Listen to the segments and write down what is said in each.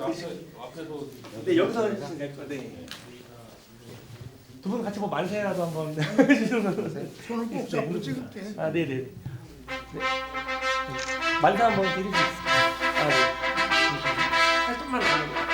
앞에서 네, 여기서 해주시면 될 거. 네. 두 분 같이 뭐 만세라도 한번 해주시면. 손을 꼭 잡고 찍을게. 아, 네네. 네. 만세 한번 드릴 수 있을까요? 아, 네. 살짝만 나눠요.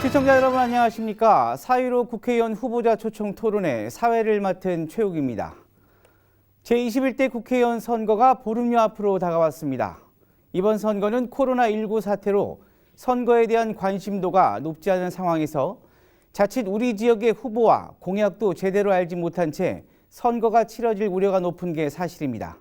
시청자 여러분 안녕하십니까. 4.15 국회의원 후보자 초청 토론회 사회를 맡은 최욱입니다. 제21대 국회의원 선거가 보름여 앞으로 다가왔습니다. 이번 선거는 코로나19 사태로 선거에 대한 관심도가 높지 않은 상황에서 자칫 우리 지역의 후보와 공약도 제대로 알지 못한 채 선거가 치러질 우려가 높은 게 사실입니다.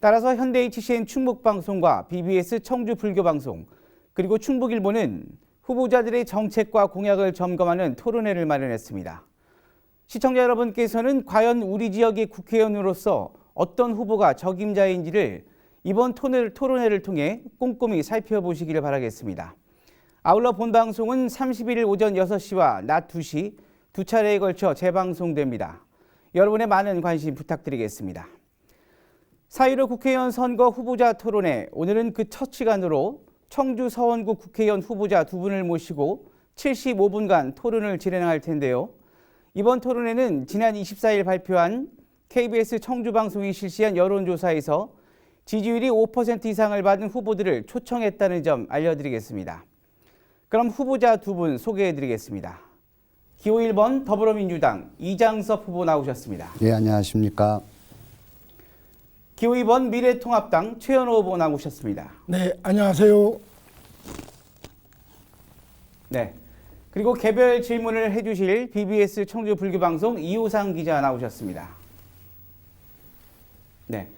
따라서 현대HCN 충북방송과 BBS 청주불교방송 그리고 충북일보는 후보자들의 정책과 공약을 점검하는 토론회를 마련했습니다. 시청자 여러분께서는 과연 우리 지역의 국회의원으로서 어떤 후보가 적임자인지를 이번 토론회를 통해 꼼꼼히 살펴보시기를 바라겠습니다. 아울러 본 방송은 31일 오전 6시와 낮 2시 두 차례에 걸쳐 재방송됩니다. 여러분의 많은 관심 부탁드리겠습니다. 4.15 국회의원 선거 후보자 토론회, 오늘은 그 첫 시간으로 청주 서원구 국회의원 후보자 두 분을 모시고 75분간 토론을 진행할 텐데요. 이번 토론회는 지난 24일 발표한 KBS 청주방송이 실시한 여론조사에서 지지율이 5% 이상을 받은 후보들을 초청했다는 점 알려드리겠습니다. 그럼 후보자 두 분 소개해드리겠습니다. 기호 1번 더불어민주당 이장섭 후보 나오셨습니다. 예, 안녕하십니까. 기호 2번 미래통합당 최현호 후보 나오셨습니다. 네, 안녕하세요. 네. 그리고 개별 질문을 해주실 BBS 청주불교방송 이호상 기자 나오셨습니다. 네.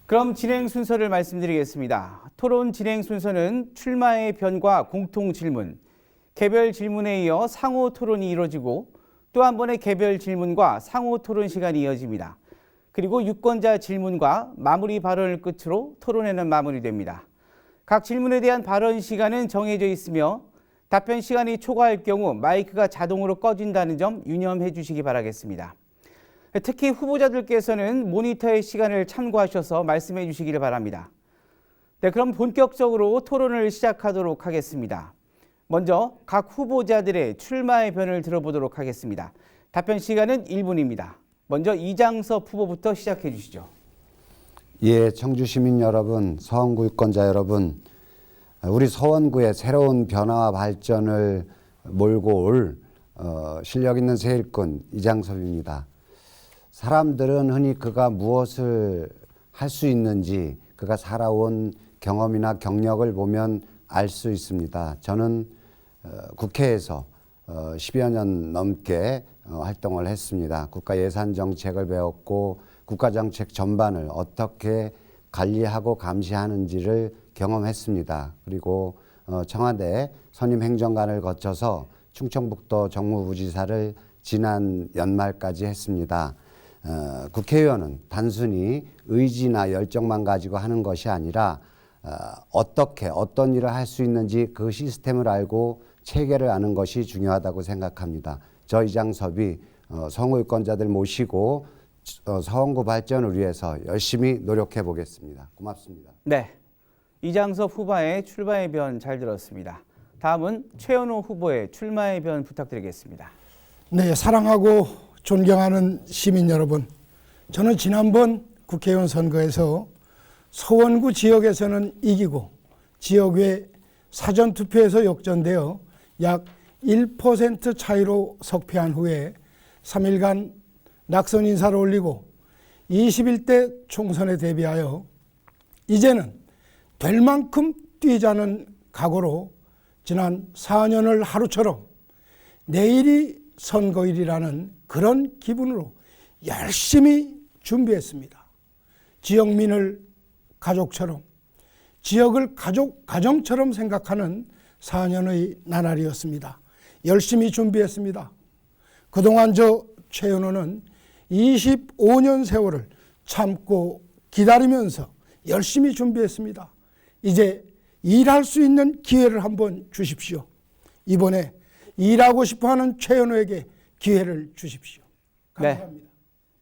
그럼 진행 순서를 말씀드리겠습니다. 토론 진행 순서는 출마의 변과 공통 질문, 개별 질문에 이어 상호 토론이 이루어지고 또 한 번의 개별 질문과 상호 토론 시간이 이어집니다. 그리고 유권자 질문과 마무리 발언을 끝으로 토론회는 마무리됩니다. 각 질문에 대한 발언 시간은 정해져 있으며 답변 시간이 초과할 경우 마이크가 자동으로 꺼진다는 점 유념해 주시기 바라겠습니다. 특히 후보자들께서는 모니터의 시간을 참고하셔서 말씀해 주시기를 바랍니다. 네, 그럼 본격적으로 토론을 시작하도록 하겠습니다. 먼저 각 후보자들의 출마의 변을 들어보도록 하겠습니다. 답변 시간은 1분입니다. 먼저 이장섭 후보부터 시작해 주시죠. 예, 청주 시민 여러분, 서원구 유권자 여러분, 우리 서원구의 새로운 변화와 발전을 몰고 올 실력 있는 새 일꾼 이장섭입니다. 사람들은 흔히 그가 무엇을 할 수 있는지 그가 살아온 경험이나 경력을 보면 알 수 있습니다. 저는 국회에서 10여 년 넘게 활동을 했습니다. 국가 예산 정책을 배웠고 국가 정책 전반을 어떻게 관리하고 감시하는지를 경험했습니다. 그리고 청와대 선임 행정관을 거쳐서 충청북도 정무부지사를 지난 연말까지 했습니다. 국회의원은 단순히 의지나 열정만 가지고 하는 것이 아니라 어떻게 어떤 일을 할 수 있는지 그 시스템을 알고 체계를 아는 것이 중요하다고 생각합니다. 저 이장섭이 서원구 유권자들 모시고 서원구 발전을 위해서 열심히 노력해 보겠습니다. 고맙습니다. 네, 이장섭 후보의 출마의 변 잘 들었습니다. 다음은 최현호 후보의 출마의 변 부탁드리겠습니다. 네, 사랑하고 존경하는 시민 여러분, 저는 지난번 국회의원 선거에서 서원구 지역에서는 이기고 지역 외 사전투표에서 역전되어 약 1% 차이로 석패한 후에 3일간 낙선 인사를 올리고 21대 총선에 대비하여 이제는 될 만큼 뛰자는 각오로 지난 4년을 하루처럼 내일이 선거일이라는 그런 기분으로 열심히 준비했습니다. 지역민을 가족처럼, 지역을 가정처럼 생각하는 4년의 나날이었습니다. 열심히 준비했습니다. 그동안 저 최현호는 25년 세월을 참고 기다리면서 열심히 준비했습니다. 이제 일할 수 있는 기회를 한번 주십시오. 이번에 일하고 싶어하는 최현호에게 기회를 주십시오. 감사합니다. 네,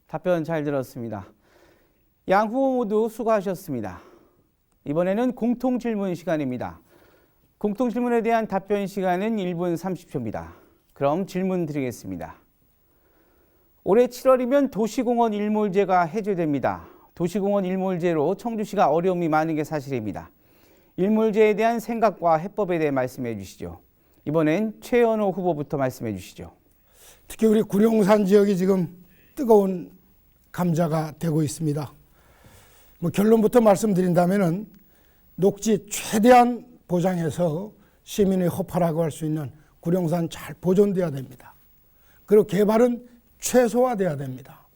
답변 잘 들었습니다. 양 후보 모두 수고하셨습니다. 이번에는 공통질문 시간입니다. 공통질문에 대한 답변 시간은 1분 30초입니다. 그럼 질문 드리겠습니다. 올해 7월이면 도시공원 일몰제가 해제됩니다. 도시공원 일몰제로 청주시가 어려움이 많은 게 사실입니다. 일몰제에 대한 생각과 해법에 대해 말씀해 주시죠. 이번엔 최현호 후보부터 말씀해 주시죠. 특히 우리 구룡산 지역이 지금 뜨거운 감자가 되고 있습니다. 결론부터 말씀드린다면은 녹지 최대한 보장해서 시민의 허파라고 할 수 있는 구룡산 잘 보존돼야 됩니다. 그리고 개발은 최소화돼야 됩니다.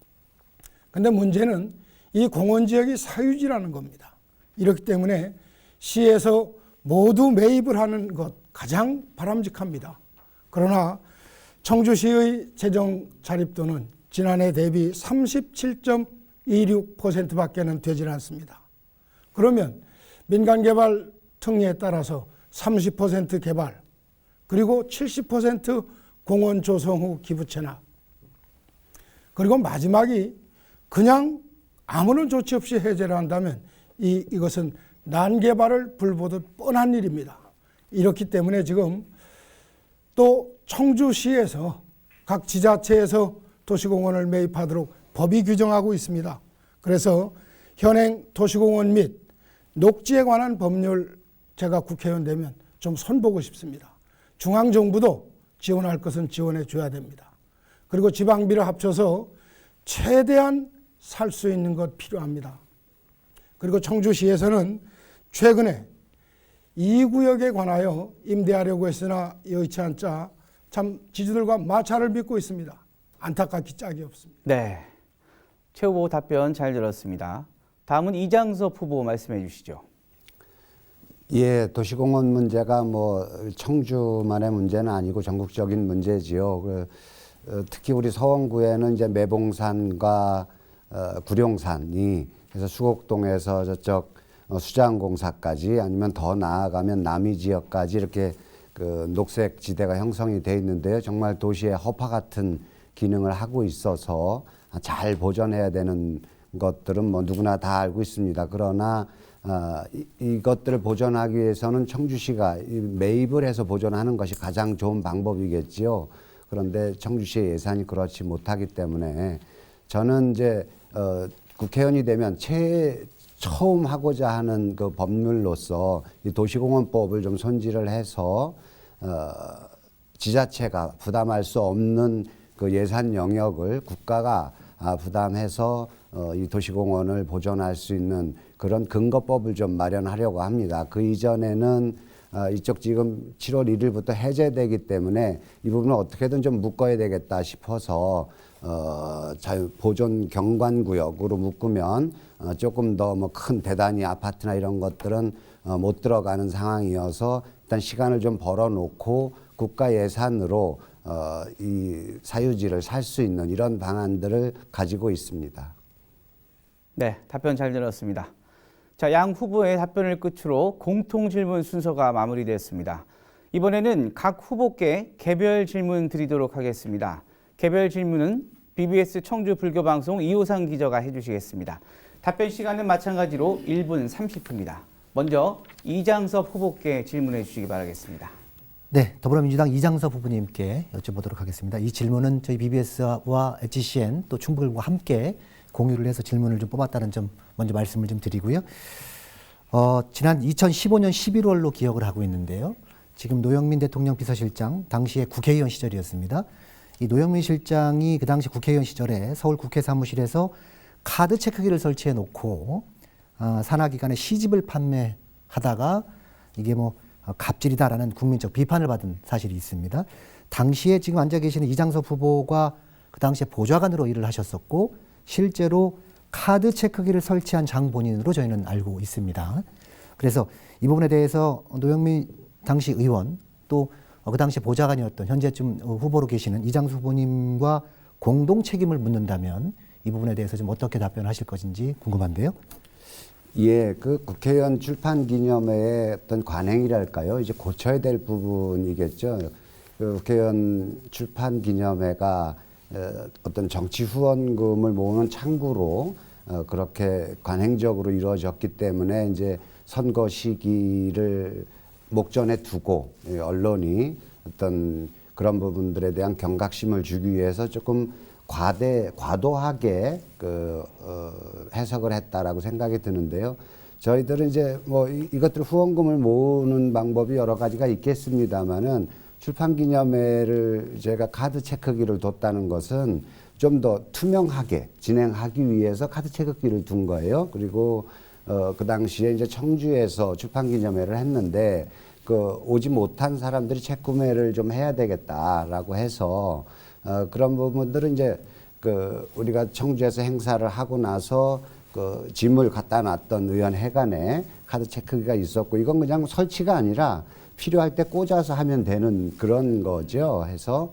그런데 문제는 이 공원지역이 사유지라는 겁니다. 이렇기 때문에 시에서 모두 매입을 하는 것 가장 바람직합니다. 그러나 청주시의 재정 자립도는 지난해 대비 37.26%밖에는 되질 않습니다. 그러면 민간개발 특례에 따라서 30% 개발, 그리고 70% 공원 조성 후 기부 체납, 그리고 마지막이 그냥 아무런 조치 없이 해제를 한다면 이것은 난개발을 불보듯 뻔한 일입니다. 이렇기 때문에 지금 또 청주시에서 각 지자체에서 도시공원을 매입하도록 법이 규정하고 있습니다. 그래서 현행 도시공원 및 녹지에 관한 법률 제가 국회의원 되면 좀 손보고 싶습니다. 중앙정부도 지원할 것은 지원해 줘야 됩니다. 그리고 지방비를 합쳐서 최대한 살 수 있는 것 필요합니다. 그리고 청주시에서는 최근에 이 구역에 관하여 임대하려고 했으나 여의치 않자 참 지주들과 마찰을 빚고 있습니다. 안타깝기 짝이 없습니다. 네, 최 후보 답변 잘 들었습니다. 다음은 이장섭 후보 말씀해 주시죠. 예, 도시공원 문제가 청주만의 문제는 아니고 전국적인 문제지요. 특히 우리 서원구에는 이제 매봉산과 구룡산이 그래서 수곡동에서 저쪽 수장공사까지 아니면 더 나아가면 남이 지역까지 이렇게 그 녹색 지대가 형성이 돼 있는데요. 정말 도시의 허파 같은 기능을 하고 있어서 잘 보존해야 되는 것들은 누구나 다 알고 있습니다. 그러나 이것들을 보존하기 위해서는 청주시가 매입을 해서 보존하는 것이 가장 좋은 방법이겠지요. 그런데 청주시의 예산이 그렇지 못하기 때문에 저는 이제 국회의원이 되면 처음 하고자 하는 그 법률로서 이 도시공원법을 좀 손질을 해서 지자체가 부담할 수 없는 그 예산 영역을 국가가 부담해서 이 도시공원을 보존할 수 있는 그런 근거법을 좀 마련하려고 합니다. 그 이전에는 이쪽 지금 7월 1일부터 해제되기 때문에 이 부분을 어떻게든 좀 묶어야 되겠다 싶어서 보존 경관구역으로 묶으면 조금 더 큰 대단히 아파트나 이런 것들은 못 들어가는 상황이어서 일단 시간을 좀 벌어놓고 국가 예산으로 이 사유지를 살 수 있는 이런 방안들을 가지고 있습니다. 네, 답변 잘 들었습니다. 자, 양 후보의 답변을 끝으로 공통 질문 순서가 마무리됐습니다. 이번에는 각 후보께 개별 질문 드리도록 하겠습니다. 개별 질문은 BBS 청주 불교방송 이호상 기자가 해주시겠습니다. 답변 시간은 마찬가지로 1분 30초입니다. 먼저 이장섭 후보께 질문해 주시기 바라겠습니다. 네, 더불어민주당 이장섭 후보님께 여쭤보도록 하겠습니다. 이 질문은 저희 BBS와 GCN 또 충북일보와 함께 공유를 해서 질문을 좀 뽑았다는 점 먼저 말씀을 좀 드리고요. 지난 2015년 11월로 기억을 하고 있는데요. 지금 노영민 대통령 비서실장, 당시에 국회의원 시절이었습니다. 이 노영민 실장이 그 당시 국회의원 시절에 서울 국회 사무실에서 카드 체크기를 설치해 놓고 산하기관에 시집을 판매하다가 이게 갑질이다라는 국민적 비판을 받은 사실이 있습니다. 당시에 지금 앉아 계시는 이장섭 후보가 그 당시에 보좌관으로 일을 하셨었고 실제로 카드 체크기를 설치한 장본인으로 저희는 알고 있습니다. 그래서 이 부분에 대해서 노영민 당시 의원 또 그 당시 보좌관이었던 현재 좀 후보로 계시는 이장섭 후보님과 공동 책임을 묻는다면 이 부분에 대해서 좀 어떻게 답변하실 것인지 궁금한데요. 예, 그 국회의원 출판 기념회의 어떤 관행이랄까요? 이제 고쳐야 될 부분이겠죠. 그 국회의원 출판 기념회가 어떤 정치 후원금을 모으는 창구로 그렇게 관행적으로 이루어졌기 때문에 이제 선거 시기를 목전에 두고 언론이 어떤 그런 부분들에 대한 경각심을 주기 위해서 조금 과도하게 해석을 했다라고 생각이 드는데요. 저희들은 이제 뭐 이것들 후원금을 모으는 방법이 여러 가지가 있겠습니다만은 출판기념회를 제가 카드 체크기를 뒀다는 것은 좀 더 투명하게 진행하기 위해서 카드 체크기를 둔 거예요. 그리고 그 당시에 이제 청주에서 출판기념회를 했는데 오지 못한 사람들이 책 구매를 좀 해야 되겠다라고 해서 그런 부분들은 이제 우리가 청주에서 행사를 하고 나서 짐을 갖다 놨던 의원회관에 카드 체크기가 있었고 이건 그냥 설치가 아니라 필요할 때 꽂아서 하면 되는 그런 거죠. 해서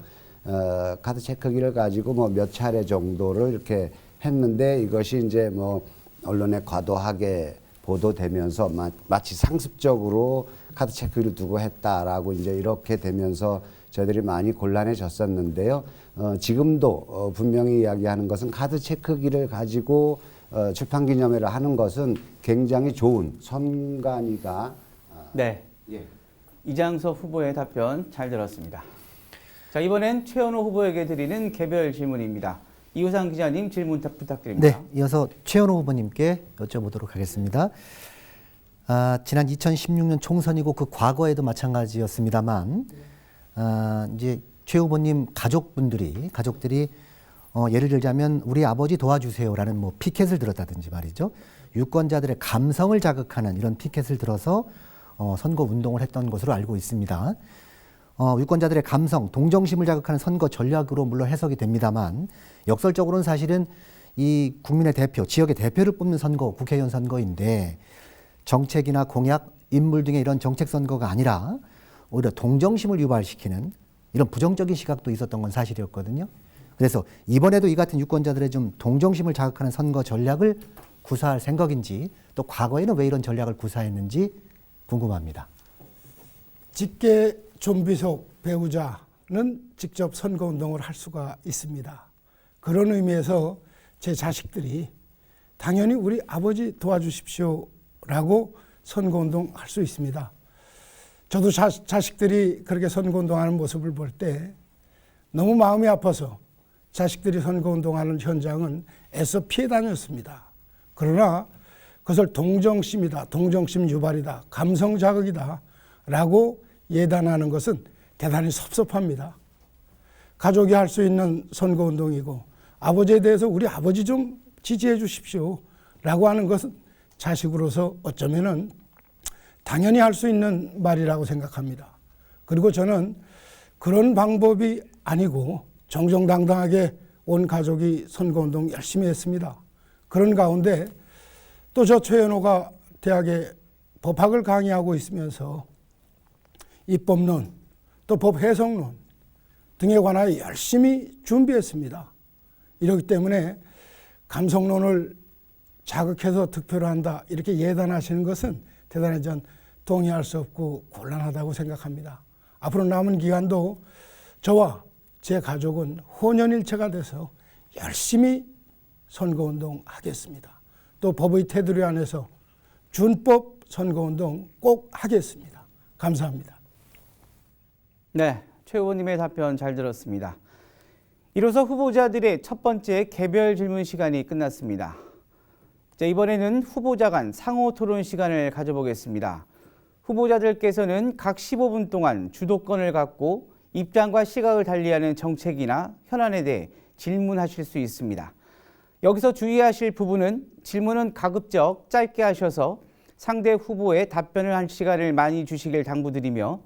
카드 체크기를 가지고 뭐 몇 차례 정도를 이렇게 했는데 이것이 이제 뭐 언론에 과도하게 보도되면서 마치 상습적으로 카드 체크기를 두고 했다라고 이제 이렇게 되면서 저희들이 많이 곤란해졌었는데요. 지금도 분명히 이야기하는 것은 카드 체크기를 가지고 출판기념회를 하는 것은 굉장히 좋은 선관위가 네. 예. 이장섭 후보의 답변 잘 들었습니다. 자, 이번엔 최현호 후보에게 드리는 개별 질문입니다. 이우상 기자님 질문 부탁드립니다. 네, 이어서 최현호 후보님께 여쭤보도록 하겠습니다. 지난 2016년 총선이고 그 과거에도 마찬가지였습니다만 이제 최 후보님 가족들이 예를 들자면 우리 아버지 도와주세요라는 뭐 피켓을 들었다든지 말이죠. 유권자들의 감성을 자극하는 이런 피켓을 들어서 선거 운동을 했던 것으로 알고 있습니다. 유권자들의 감성, 동정심을 자극하는 선거 전략으로 물론 해석이 됩니다만 역설적으로는 사실은 이 국민의 대표, 지역의 대표를 뽑는 선거, 국회의원 선거인데 정책이나 공약, 인물 등의 이런 정책 선거가 아니라 오히려 동정심을 유발시키는 이런 부정적인 시각도 있었던 건 사실이었거든요. 그래서 이번에도 이 같은 유권자들의 좀 동정심을 자극하는 선거 전략을 구사할 생각인지 또 과거에는 왜 이런 전략을 구사했는지 궁금합니다. 직계 좀비속 배우자는 직접 선거운동을 할 수가 있습니다. 그런 의미에서 제 자식들이 당연히 우리 아버지 도와주십시오라고 선거운동 할 수 있습니다. 저도 자식들이 그렇게 선거운동하는 모습을 볼 때 너무 마음이 아파서 자식들이 선거운동하는 현장은 애써 피해 다녔습니다. 그러나 그것을 동정심이다, 동정심 유발이다, 감성 자극이다 라고 예단하는 것은 대단히 섭섭합니다. 가족이 할 수 있는 선거운동이고 아버지에 대해서 우리 아버지 좀 지지해 주십시오 라고 하는 것은 자식으로서 어쩌면은 당연히 할 수 있는 말이라고 생각합니다. 그리고 저는 그런 방법이 아니고 정정당당하게 온 가족이 선거운동 열심히 했습니다. 그런 가운데 또 저 최현호가 대학에 법학을 강의하고 있으면서 입법론 또 법해석론 등에 관하여 열심히 준비했습니다. 이렇기 때문에 감성론을 자극해서 득표를 한다 이렇게 예단하시는 것은 대단히 전 동의할 수 없고 곤란하다고 생각합니다. 앞으로 남은 기간도 저와 제 가족은 혼연일체가 돼서 열심히 선거운동 하겠습니다. 또 법의 테두리 안에서 준법 선거운동 꼭 하겠습니다. 감사합니다. 네, 최 후보님의 답변 잘 들었습니다. 이로써 후보자들의 첫 번째 개별 질문 시간이 끝났습니다. 자, 이번에는 후보자 간 상호 토론 시간을 가져보겠습니다. 후보자들께서는 각 15분 동안 주도권을 갖고 입장과 시각을 달리하는 정책이나 현안에 대해 질문하실 수 있습니다. 여기서 주의하실 부분은 질문은 가급적 짧게 하셔서 상대 후보에 답변을 할 시간을 많이 주시길 당부드리며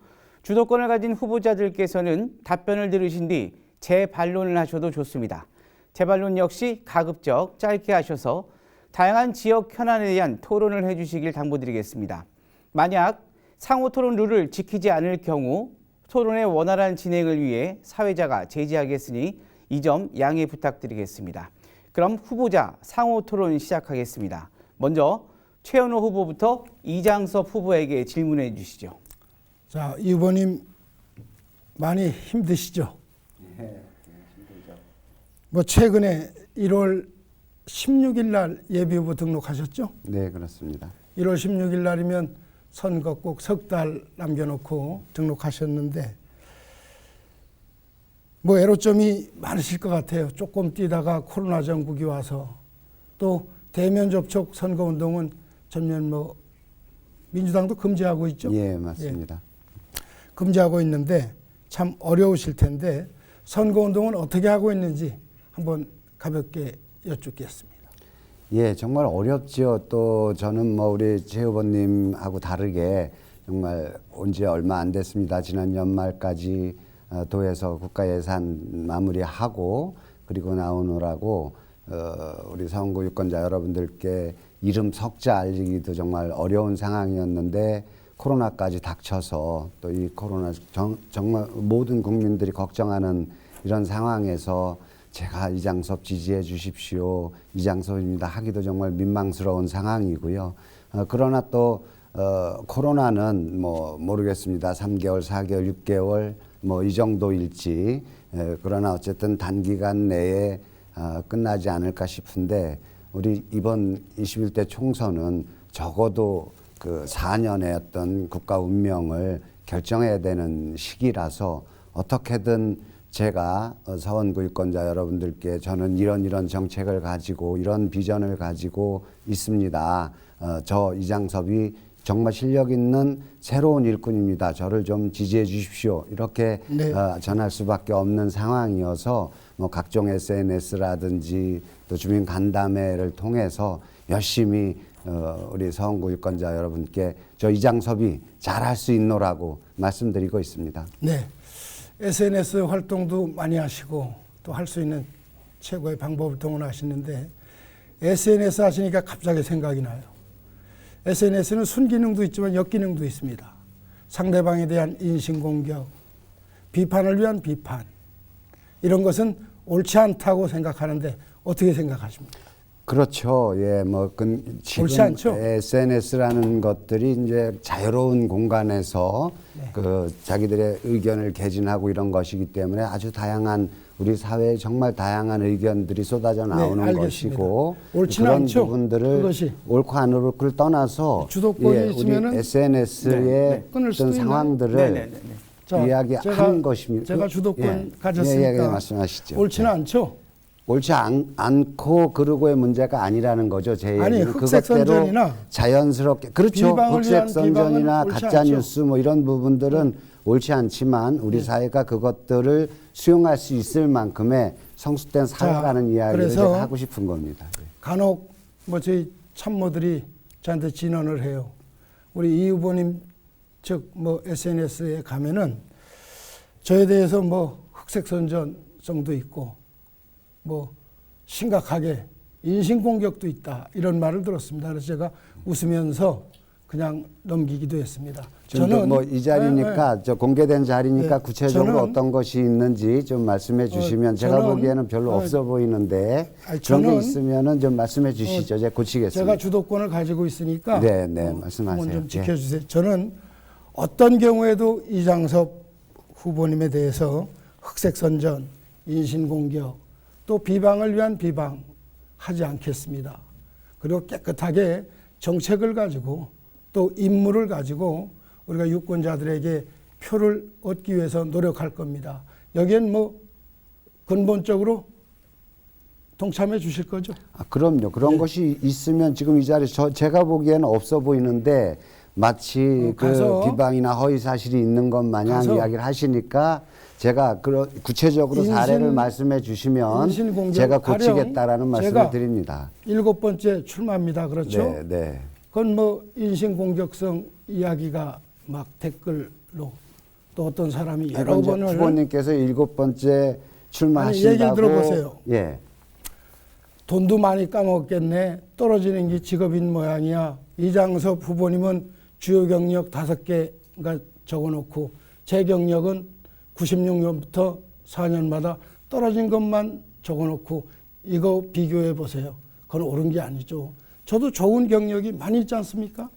주도권을 가진 후보자들께서는 답변을 들으신 뒤 재반론을 하셔도 좋습니다. 재반론 역시 가급적 짧게 하셔서 다양한 지역 현안에 대한 토론을 해주시길 당부드리겠습니다. 만약 상호 토론 룰을 지키지 않을 경우 토론의 원활한 진행을 위해 사회자가 제지하겠으니 이 점 양해 부탁드리겠습니다. 그럼 후보자 상호 토론 시작하겠습니다. 먼저 최현호 후보부터 이장섭 후보에게 질문해 주시죠. 자, 이 후보님 많이 힘드시죠? 뭐 최근에 1월 16일 날 예비후보 등록하셨죠? 네, 그렇습니다. 1월 16일 날이면 선거 꼭 석 달 남겨놓고 등록하셨는데 뭐 애로점이 많으실 것 같아요. 조금 뛰다가 코로나 전국이 와서 또 대면 접촉 선거운동은 전면 뭐 민주당도 금지하고 있죠. 예, 맞습니다. 금지하고 있는데 참 어려우실 텐데 선거운동은 어떻게 하고 있는지 한번 가볍게 여쭙겠습니다. 예, 정말 어렵지요. 또 저는 뭐 우리 최 후보님하고 다르게 정말 온 지 얼마 안 됐습니다. 지난 연말까지 도에서 국가 예산 마무리하고 그리고 나오느라고 우리 서원구 유권자 여러분들께 이름 석자 알리기도 정말 어려운 상황이었는데 코로나까지 닥쳐서 또 이 코로나 정말 모든 국민들이 걱정하는 이런 상황에서 제가 이장섭 지지해 주십시오. 이장섭입니다. 하기도 정말 민망스러운 상황이고요. 그러나 또 코로나는 뭐 모르겠습니다. 3개월, 4개월, 6개월 뭐 이 정도일지 그러나 어쨌든 단기간 내에 끝나지 않을까 싶은데 우리 이번 21대 총선은 적어도 그 4년의 어떤 국가 운명을 결정해야 되는 시기라서 어떻게든 제가 서원구 유권자 여러분들께 저는 이런 정책을 가지고 이런 비전을 가지고 있습니다. 저 이장섭이 정말 실력 있는 새로운 일꾼입니다. 저를 좀 지지해 주십시오. 이렇게 네. 전할 수밖에 없는 상황이어서 뭐 각종 SNS라든지 또 주민 간담회를 통해서 열심히 우리 서원구 유권자 여러분께 저 이장섭이 잘할 수 있노라고 말씀드리고 있습니다. 네, SNS 활동도 많이 하시고 또 할 수 있는 최고의 방법을 동원하시는데 SNS 하시니까 갑자기 생각이 나요. SNS는 순기능도 있지만 역기능도 있습니다. 상대방에 대한 인신공격, 비판을 위한 비판 이런 것은 옳지 않다고 생각하는데 어떻게 생각하십니까? 그렇죠. 예, 뭐 지금 옳지 않죠? SNS라는 것들이 이제 자유로운 공간에서 네. 그 자기들의 의견을 개진하고 이런 것이기 때문에 아주 다양한 우리 사회에 정말 다양한 의견들이 쏟아져 나오는 알겠습니다. 것이고 옳지는 그런 않죠. 부분들을 그것이. 옳고 안 옳고를 떠나서 주도권이 우리 있으면은 SNS의 끊을 수도 어떤 있는. 상황들을 자, 이야기한 것입니다. 제가 주도권 예. 가졌으니까 예, 말씀하시죠. 옳지는 예. 않죠. 옳지 않고 그러고의 문제가 아니라는 거죠. 제 아니, 얘기는 흑색 선전이나 자연스럽게 그렇죠. 비방을 흑색 위한 선전이나 비방은 옳지 가짜 않죠. 뉴스 뭐 이런 부분들은 옳지 않지만 우리 사회가 그것들을 수용할 수 있을 만큼의 성숙된 사회라는 이야기를 그래서 제가 하고 싶은 겁니다. 예. 간혹 뭐 저희 참모들이 저한테 진언을 해요. 우리 이 후보님 즉 뭐 SNS에 가면은 저에 대해서 뭐 흑색 선전성도 있고 뭐 심각하게 인신공격도 있다 이런 말을 들었습니다. 그래서 제가 웃으면서 그냥 넘기기도 했습니다. 저는 뭐 이 자리니까 저 공개된 자리니까 네, 구체적으로 저는 어떤 것이 있는지 좀 말씀해 주시면 제가 저는 보기에는 별로 없어 보이는데 아니, 그런 게 저는 있으면은 좀 말씀해 주시죠. 제가 고치겠습니다. 제가 주도권을 가지고 있으니까 네, 말씀하세요. 한번 좀 예. 지켜주세요. 저는 어떤 경우에도 이장섭 후보님에 대해서 흑색 선전, 인신공격, 또 비방을 위한 비방 하지 않겠습니다. 그리고 깨끗하게 정책을 가지고 또 임무를 가지고 우리가 유권자들에게 표를 얻기 위해서 노력할 겁니다. 여기엔 뭐 근본적으로 동참해 주실 거죠? 그럼요. 그런 것이 있으면 지금 이 자리 제가 보기에는 없어 보이는데 마치 그 가서 비방이나 허위 사실이 있는 것 마냥 가서 이야기를 하시니까 제가 구체적으로 사례를 말씀해 주시면 인신공격, 제가 가령 고치겠다라는 말씀을 제가 드립니다. 7번째 출마입니다. 그렇죠? 네. 그건 뭐 인신공격성 이야기가 막 댓글로 또 어떤 사람이 여러 아이고, 이제 번을 후보님께서 7번째 아니, 출마하신다고. 얘기를 들어보세요. 예. 돈도 많이 까먹겠네. 떨어지는 게 직업인 모양이야. 이장섭 후보님은 주요 경력 5개가 적어놓고 제 경력은 96년부터 4년마다 떨어진 것만 적어놓고 이거 비교해 보세요. 그건 옳은 게 아니죠. 저도 좋은 경력이 많이 있지 않습니까?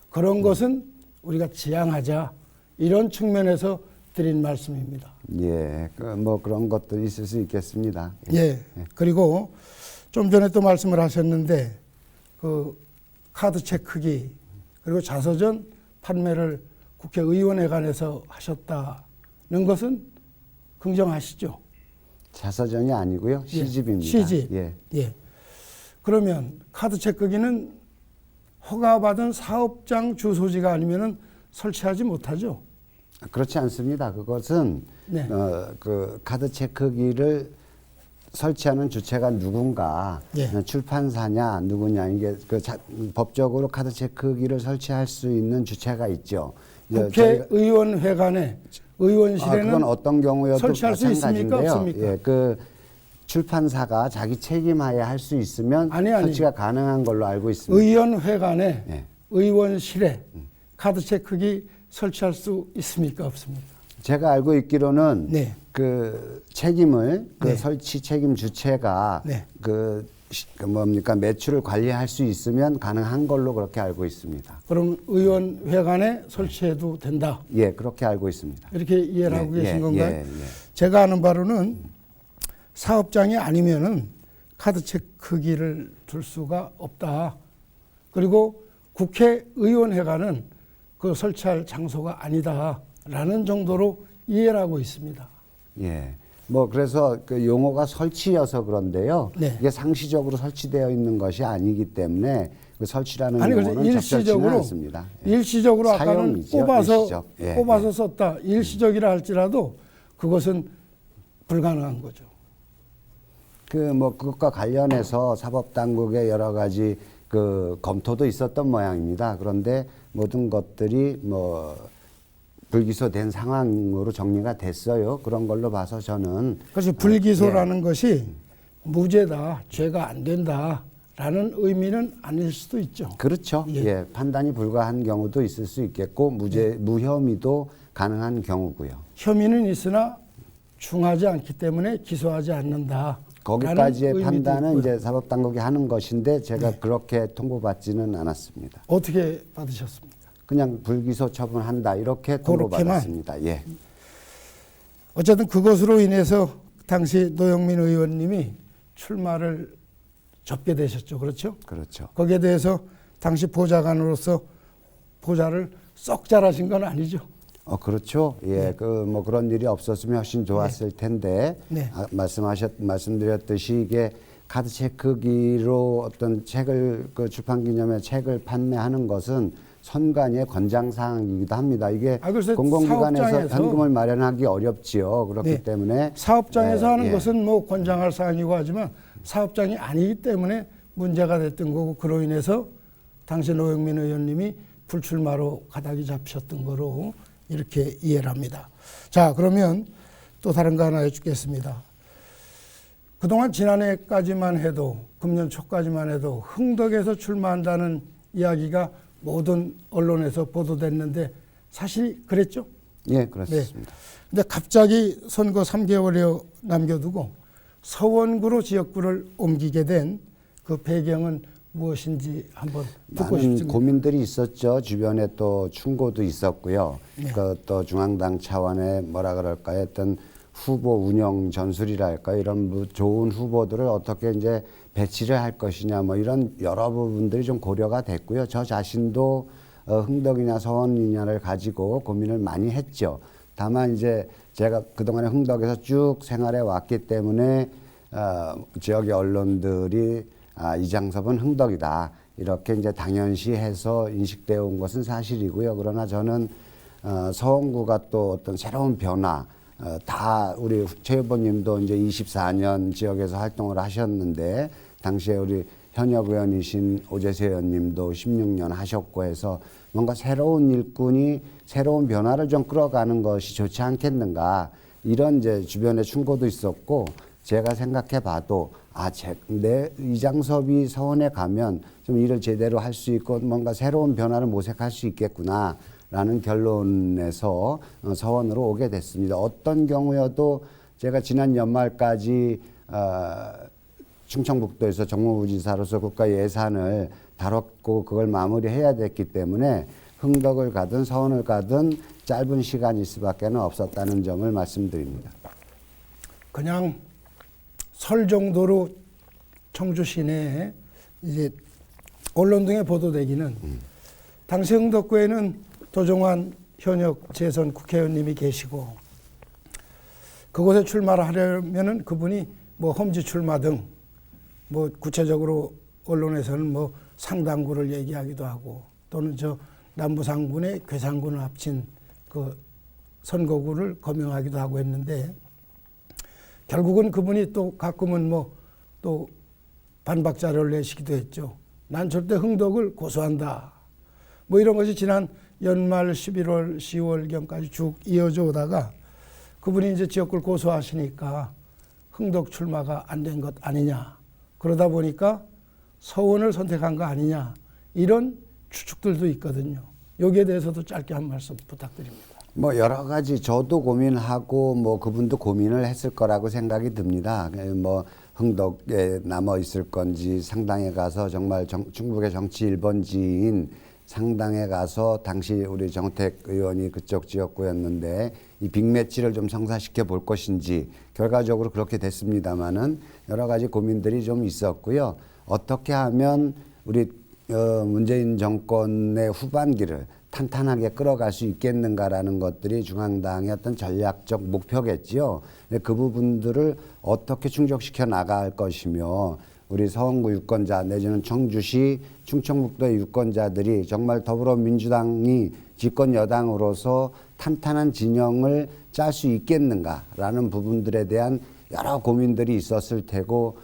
그런 것은 우리가 지양하자. 이런 측면에서 드린 말씀입니다. 예. 뭐 그런 것도 있을 수 있겠습니다. 예. 그리고 좀 전에 또 말씀을 하셨는데 그 카드책 크기 그리고 자서전 판매를 국회의원회관에서 하셨다는 것은 긍정하시죠? 자서전이 아니고요. 시집입니다. 시집. 예. 예. 그러면 카드책 크기는 허가받은 사업장 주소지가 아니면은 설치하지 못하죠? 그렇지 않습니다. 그것은 네. 그 카드 체크기를 설치하는 주체가 누군가, 예. 출판사냐 누구냐, 이게 법적으로 카드 체크기를 설치할 수 있는 주체가 있죠. 국회의원회관에 의원실에는 그건 어떤 경우여도 설치할 수 있습니까? 마찬가지인데요. 없습니까? 예, 그 출판사가 자기 책임하에 할 수 있으면 아니. 설치가 가능한 걸로 알고 있습니다. 의원회관에 예. 의원실에 카드책 크기 설치할 수 있습니까? 없습니까? 제가 알고 있기로는 네. 그 책임을 그 네. 설치 책임 주체가 네. 그 뭡니까 매출을 관리할 수 있으면 가능한 걸로 그렇게 알고 있습니다. 그럼 의원회관에 설치해도 된다. 예, 그렇게 알고 있습니다. 이렇게 이해를 하고 예, 계신 예, 건가요? 예, 예. 제가 아는 바로는 사업장이 아니면은 카드책 크기를 둘 수가 없다. 그리고 국회의원회관은 그 설치할 장소가 아니다라는 정도로 이해를 하고 있습니다. 예. 뭐 그래서 그 용어가 설치여서 그런데요. 네. 이게 상시적으로 설치되어 있는 것이 아니기 때문에 그 설치라는 아니 그래서 용어는 적절치는 일시적으로 않습니다. 예. 일시적으로 아까는 사용이죠, 뽑아서 일시적. 예, 뽑아서 예. 썼다. 일시적이라 할지라도 그것은 불가능한 거죠. 그 뭐 그것과 관련해서 사법당국의 여러 가지 그 검토도 있었던 모양입니다. 그런데 모든 것들이 뭐 불기소된 상황으로 정리가 됐어요. 그런 걸로 봐서 저는 그래서 불기소라는 것이 무죄다, 죄가 안 된다라는 의미는 아닐 수도 있죠. 그렇죠. 예. 예. 판단이 불가한 경우도 있을 수 있겠고 무혐의도 가능한 경우고요. 혐의는 있으나 중하지 않기 때문에 기소하지 않는다. 거기까지의 판단은 이제 사법당국이 하는 것인데 제가 그렇게 통보받지는 않았습니다. 어떻게 받으셨습니까? 그냥 불기소 처분한다 이렇게 통보받았습니다. 예. 어쨌든 그것으로 인해서 당시 노영민 의원님이 출마를 접게 되셨죠. 그렇죠? 그렇죠. 거기에 대해서 당시 보좌관으로서 보좌를 썩 잘하신 건 아니죠. 그렇죠. 예, 그 뭐 그런 일이 없었으면 훨씬 좋았을 텐데 네. 말씀드렸듯이 이게 카드 체크기로 어떤 책을 그 출판 기념의 책을 판매하는 것은 선관위의 권장 사항이기도 합니다. 이게 그래서 공공기관에서 사업장에서 현금을 마련하기 어렵지요. 그렇기 네. 때문에 사업장에서 하는 예. 것은 뭐 권장할 사항이고 하지만 사업장이 아니기 때문에 문제가 됐던 거고 그로 인해서 당시 노영민 의원님이 불출마로 가닥이 잡히셨던 거로 이렇게 이해를 합니다. 자, 그러면 또 다른 거 하나 해주겠습니다. 그동안 지난해까지만 해도 금년 초까지만 해도 흥덕에서 출마한다는 이야기가 모든 언론에서 보도됐는데 사실 그랬죠? 예, 그렇습니다. 근데 갑자기 선거 3개월여 남겨두고 서원구로 지역구를 옮기게 된 그 배경은 무엇인지 한번 듣고 많은 싶습니다. 고민들이 있었죠. 주변에 또 충고도 있었고요. 네. 또 중앙당 차원의 뭐라 그럴까요? 어떤 후보 운영 전술이랄까요? 이런 좋은 후보들을 어떻게 이제 배치를 할 것이냐 뭐 이런 여러 부분들이 좀 고려가 됐고요. 저 자신도 흥덕이냐 서원이냐를 가지고 고민을 많이 했죠. 다만 이제 제가 그동안에 흥덕에서 쭉 생활해 왔기 때문에 지역의 언론들이 이장섭은 흥덕이다. 이렇게 이제 당연시해서 인식되어 온 것은 사실이고요. 그러나 저는 서원구가 또 어떤 새로운 변화, 다 우리 최 후보님도 이제 24년 지역에서 활동을 하셨는데 당시에 우리 현역 의원이신 오재세 의원님도 16년 하셨고 해서 뭔가 새로운 일꾼이 새로운 변화를 좀 끌어가는 것이 좋지 않겠는가, 이런 이제 주변에 충고도 있었고, 제가 생각해 봐도 내 이장섭이 서원에 가면 좀 일을 제대로 할 수 있고 뭔가 새로운 변화를 모색할 수 있겠구나라는 결론에서 서원으로 오게 됐습니다. 어떤 경우여도 제가 지난 연말까지 충청북도에서 정무부지사로서 국가 예산을 다뤘고 그걸 마무리해야 됐기 때문에 흥덕을 가든 서원을 가든 짧은 시간일 수밖에 없었다는 점을 말씀드립니다. 그냥 설 정도로 청주 시내에 이제 언론 등에 보도되기는 당시 흥덕구에는 도종환 현역 재선 국회의원님이 계시고 그곳에 출마를 하려면은 그분이 뭐 험지 출마 등 뭐 구체적으로 언론에서는 뭐 상당구를 얘기하기도 하고 또는 저 남부상군의 괴산군을 합친 그 선거구를 거명하기도 하고 했는데 결국은 그분이 또 가끔은 뭐 또 반박 자료를 내시기도 했죠. 난 절대 흥덕을 고소한다. 뭐 이런 것이 지난 연말 11월, 10월경까지 쭉 이어져 오다가 그분이 이제 지역구를 고소하시니까 흥덕 출마가 안 된 것 아니냐. 그러다 보니까 서원을 선택한 거 아니냐. 이런 추측들도 있거든요. 여기에 대해서도 짧게 한 말씀 부탁드립니다. 뭐 여러 가지 저도 고민하고 뭐 그분도 고민을 했을 거라고 생각이 듭니다. 뭐 흥덕에 남아 있을 건지 상당에 가서 정말 충북의 정치 1번지인 상당에 가서 당시 우리 정택 의원이 그쪽 지역구였는데 이 빅매치를 좀 성사시켜 볼 것인지 결과적으로 그렇게 됐습니다마는 여러 가지 고민들이 좀 있었고요. 어떻게 하면 우리 문재인 정권의 후반기를 탄탄하게 끌어갈 수 있겠는가라는 것들이 중앙당의 어떤 전략적 목표겠지요. 그 부분들을 어떻게 충족시켜 나갈 것이며 우리 서원구 유권자 내지는 청주시 충청북도의 유권자들이 정말 더불어민주당이 집권 여당으로서 탄탄한 진영을 짤 수 있겠는가라는 부분들에 대한 여러 고민들이 있었을 테고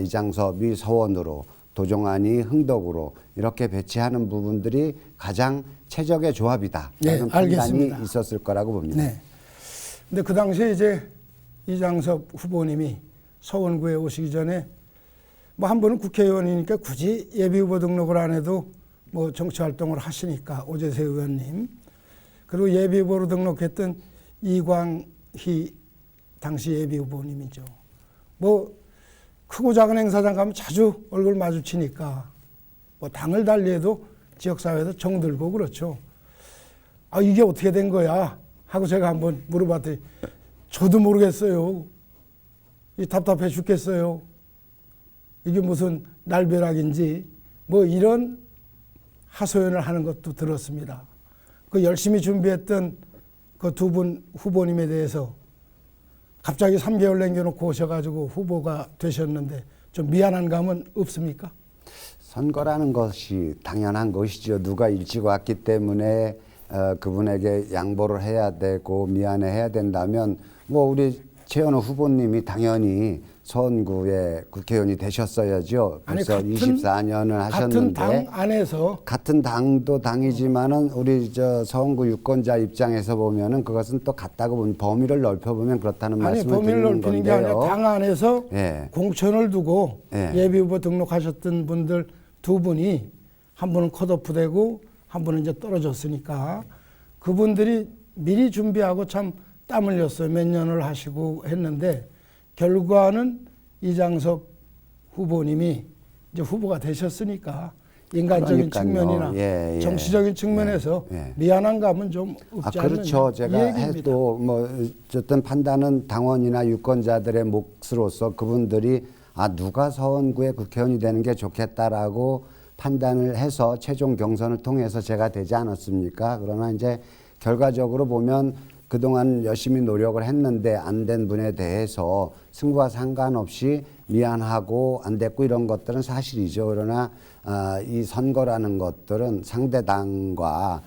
이장섭이 서원으로 도종환이 흥덕으로 이렇게 배치하는 부분들이 가장 최적의 조합이다. 네, 라는 판단이 알겠습니다. 있었을 거라고 봅니다. 네. 근데 그 당시에 이제 이장섭 후보님이 서원구에 오시기 전에 뭐 한 번은 국회의원이니까 굳이 예비후보 등록을 안 해도 뭐 정치활동을 하시니까 오재세 의원님 그리고 예비후보로 등록했던 이광희 당시 예비후보님이죠. 뭐 크고 작은 행사장 가면 자주 얼굴 마주치니까 뭐 당을 달리해도 지역사회에서 정들고 그렇죠. 아 이게 어떻게 된 거야 하고 제가 한번 물어봤더니 저도 모르겠어요. 이 답답해 죽겠어요. 이게 무슨 날벼락인지 뭐 이런 하소연을 하는 것도 들었습니다. 그 열심히 준비했던 그 두 분 후보님에 대해서 갑자기 3개월 남겨놓고 오셔가지고 후보가 되셨는데 좀 미안한 감은 없습니까? 선거라는 것이 당연한 것이죠. 누가 일찍 왔기 때문에 그분에게 양보를 해야 되고 미안해해야 된다면 뭐 우리 최현우 후보님이 당연히 서원구의 국회의원이 되셨어야죠. 벌써 아니, 24년을 하셨는데 같은 당 안에서 같은 당도 당이지만은 우리 저 서원구 유권자 입장에서 보면은 그것은 또 같다고 보면 범위를 넓혀보면 그렇다는 아니 말씀을 범위를 드리는 넓히는 게 건데요. 아니라 당 안에서 예. 공천을 두고 예. 예비후보 등록하셨던 분들 두 분이 한 분은 컷오프되고 한 분은 이제 떨어졌으니까 그분들이 미리 준비하고 참 땀 흘렸어요. 몇 년을 하시고 했는데 결과는 이장섭 후보님이 이제 후보가 되셨으니까 인간적인 그러니까요. 측면이나 예, 예. 정치적인 측면에서 예. 미안한 감은 좀 없지 않느냐. 그렇죠. 제가 이 얘기입니다. 해도 뭐 어쨌든 판단은 당원이나 유권자들의 몫으로서 그분들이 누가 서원구의 국회의원이 되는 게 좋겠다라고 판단을 해서 최종 경선을 통해서 제가 되지 않았습니까? 그러나 이제 결과적으로 보면 그동안 열심히 노력을 했는데 안 된 분에 대해서 승부와 상관없이 미안하고 안 됐고 이런 것들은 사실이죠. 그러나 이 선거라는 것들은 상대당과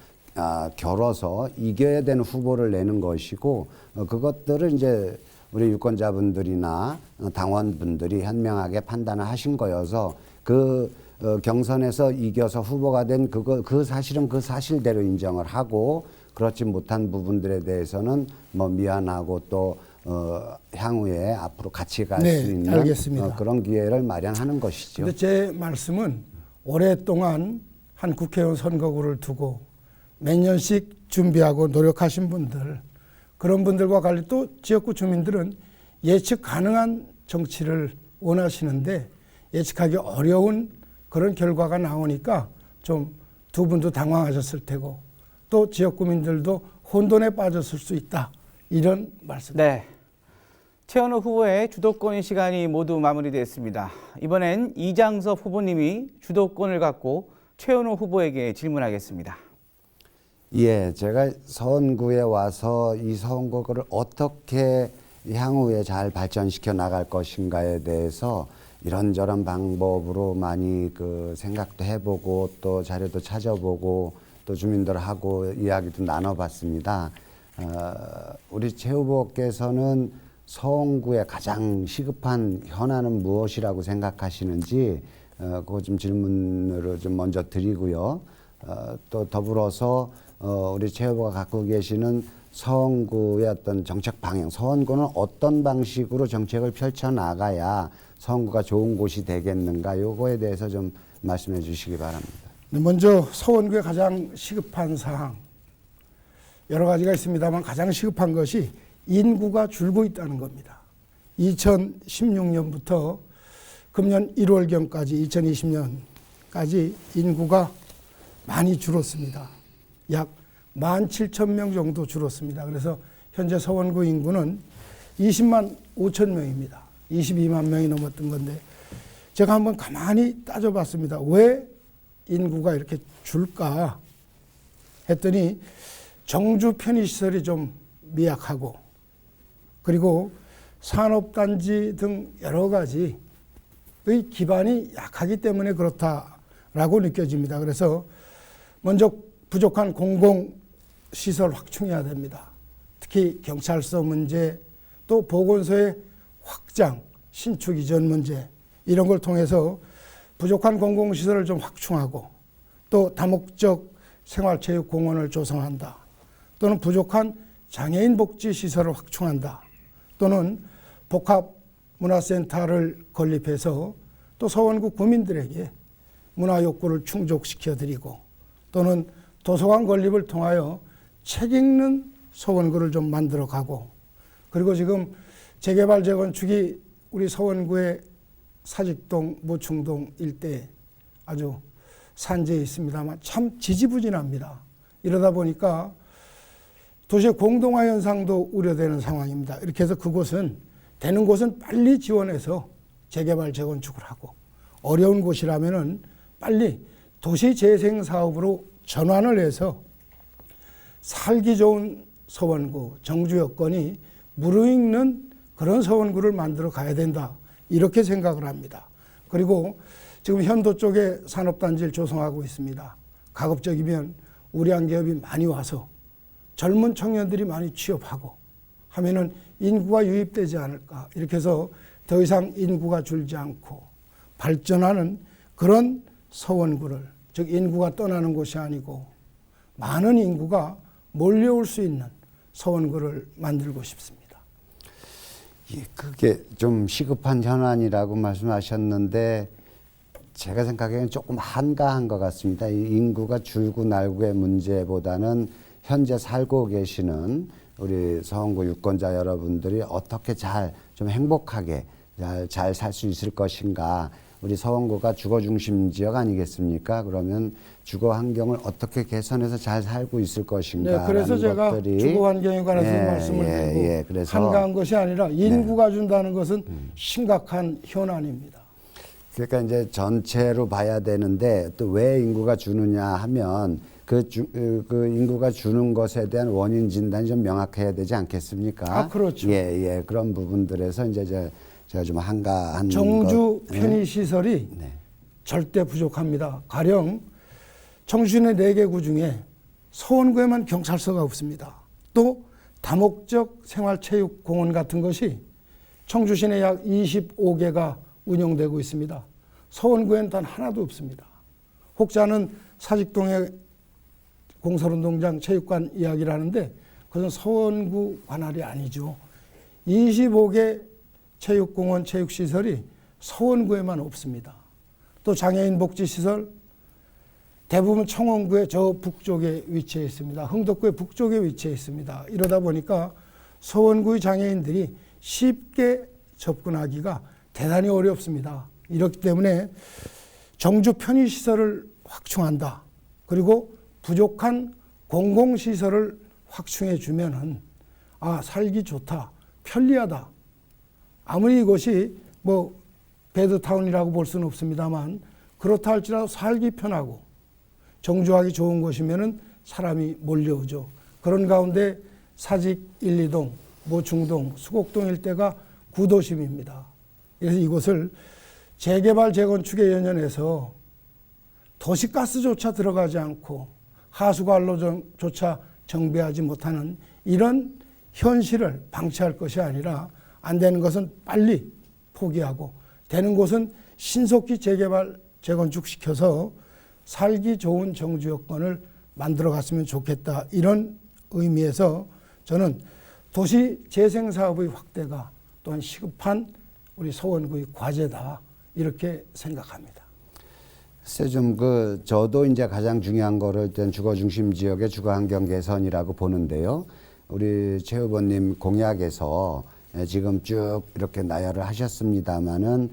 겨뤄서 이겨야 되는 후보를 내는 것이고 그것들을 이제 우리 유권자분들이나 당원분들이 현명하게 판단을 하신 거여서 그 경선에서 이겨서 후보가 된 그 사실은 그 사실대로 인정을 하고 그렇지 못한 부분들에 대해서는 뭐 미안하고 또 향후에 앞으로 같이 갈 수 네, 있는 알겠습니다. 그런 기회를 마련하는 것이죠. 근데 제 말씀은 오랫동안 한 국회의원 선거구를 두고 몇 년씩 준비하고 노력하신 분들, 그런 분들과 관련 또 지역구 주민들은 예측 가능한 정치를 원하시는데 예측하기 어려운 그런 결과가 나오니까 좀 두 분도 당황하셨을 테고 또 지역구민들도 혼돈에 빠졌을 수 있다. 이런 말씀. 네. 최현우 후보의 주도권 시간이 모두 마무리됐습니다. 이번엔 이장섭 후보님이 주도권을 갖고 최현우 후보에게 질문하겠습니다. 예, 제가 서원구에 와서 이 서원구를 어떻게 향후에 잘 발전시켜 나갈 것인가에 대해서 이런저런 방법으로 많이 그 생각도 해보고 또 자료도 찾아보고 또 주민들하고 이야기도 나눠봤습니다. 우리 최 후보께서는 서원구의 가장 시급한 현안은 무엇이라고 생각하시는지 그거 좀 질문으로 좀 먼저 드리고요. 또 더불어서 우리 최 후보가 갖고 계시는 서원구의 어떤 정책 방향, 서원구는 어떤 방식으로 정책을 펼쳐 나가야 서원구가 좋은 곳이 되겠는가, 요거에 대해서 좀 말씀해 주시기 바랍니다. 먼저 서원구의 가장 시급한 사항, 여러 가지가 있습니다만 가장 시급한 것이 인구가 줄고 있다는 겁니다. 2016년부터 금년 1월경까지 2020년까지 인구가 많이 줄었습니다. 약 17,000명 정도 줄었습니다. 그래서 현재 서원구 인구는 20만 5천 명입니다. 22만 명이 넘었던 건데 제가 한번 가만히 따져봤습니다. 왜 인구가 이렇게 줄까 했더니 정주 편의시설이 좀 미약하고 그리고 산업단지 등 여러 가지의 기반이 약하기 때문에 그렇다라고 느껴집니다. 그래서 먼저 부족한 공공시설 확충해야 됩니다. 특히 경찰서 문제, 또 보건소의 확장, 신축 이전 문제 이런 걸 통해서 부족한 공공시설을 좀 확충하고 또 다목적 생활체육공원을 조성한다. 또는 부족한 장애인 복지시설을 확충한다. 또는 복합문화센터를 건립해서 또 서원구 구민들에게 문화욕구를 충족시켜드리고 또는 도서관 건립을 통하여 책 읽는 서원구를 좀 만들어가고 그리고 지금 재개발 재건축이 우리 서원구의 사직동, 모충동 일대에 아주 산재해 있습니다만 참 지지부진합니다. 이러다 보니까 도시의 공동화 현상도 우려되는 상황입니다. 이렇게 해서 그곳은 되는 곳은 빨리 지원해서 재개발 재건축을 하고 어려운 곳이라면은 빨리 도시 재생 사업으로 전환을 해서 살기 좋은 서원구, 정주 여건이 무르익는 그런 서원구를 만들어 가야 된다. 이렇게 생각을 합니다. 그리고 지금 현도 쪽에 산업단지를 조성하고 있습니다. 가급적이면 우량 기업이 많이 와서 젊은 청년들이 많이 취업하고 하면은 인구가 유입되지 않을까. 이렇게 해서 더 이상 인구가 줄지 않고 발전하는 그런 서원구를, 즉 인구가 떠나는 곳이 아니고 많은 인구가 몰려올 수 있는 서원구를 만들고 싶습니다. 예, 그게 좀 시급한 현안이라고 말씀하셨는데 제가 생각에는 조금 한가한 것 같습니다. 이 인구가 줄고 날고의 문제보다는 현재 살고 계시는 우리 서원구 유권자 여러분들이 어떻게 좀 행복하게 잘 살 수 있을 것인가. 우리 서원구가 주거 중심 지역 아니겠습니까? 그러면 주거 환경을 어떻게 개선해서 잘 살고 있을 것인가. 네, 그래서 제가 것들이 주거 환경에 관해서 말씀을 드리고 그래서 한가한 것이 아니라 인구가 준다는 것은 심각한 현안입니다. 그러니까 이제 전체로 봐야 되는데 또 왜 인구가 주느냐 하면 그 인구가 주는 것에 대한 원인 진단이 좀 명확해야 되지 않겠습니까? 아, 그렇죠. 예, 그런 부분들에서 이제 제가 좀 한가한 정주 것, 편의시설이 네. 절대 부족합니다. 가령 청주시내 4개 구 중에 서원구에만 경찰서가 없습니다. 또 다목적 생활체육공원 같은 것이 청주 시내 약 25개가 운영되고 있습니다. 서원구에는 단 하나도 없습니다. 혹자는 사직동의 공설운동장 체육관 이야기를 하는데 그것은 서원구 관할이 아니죠. 25개 체육공원 체육시설이 서원구에만 없습니다. 또 장애인 복지시설 대부분 청원구의 저 북쪽에 위치해 있습니다. 흥덕구의 북쪽에 위치해 있습니다. 이러다 보니까 서원구의 장애인들이 쉽게 접근하기가 대단히 어렵습니다. 이렇기 때문에 정주 편의시설을 확충한다. 그리고 부족한 공공시설을 확충해 주면은 살기 좋다, 편리하다. 아무리 이것이 뭐 배드타운이라고 볼 수는 없습니다만 그렇다 할지라도 살기 편하고 정주하기 좋은 곳이면은 사람이 몰려오죠. 그런 가운데 사직 1, 2동, 모충동, 수곡동 일대가 구도심입니다. 그래서 이곳을 재개발 재건축에 연연해서 도시가스조차 들어가지 않고 하수관로조차 정비하지 못하는 이런 현실을 방치할 것이 아니라 안 되는 것은 빨리 포기하고 되는 곳은 신속히 재개발 재건축시켜서 살기 좋은 정주 여건을 만들어 갔으면 좋겠다. 이런 의미에서 저는 도시 재생사업의 확대가 또한 시급한 우리 서원구의 과제다. 이렇게 생각합니다. 글쎄 저도 이제 가장 중요한 거를 일단 주거 중심 지역의 주거 환경 개선이라고 보는데요. 우리 최 후보님 공약에서 지금 쭉 이렇게 나열을 하셨습니다마는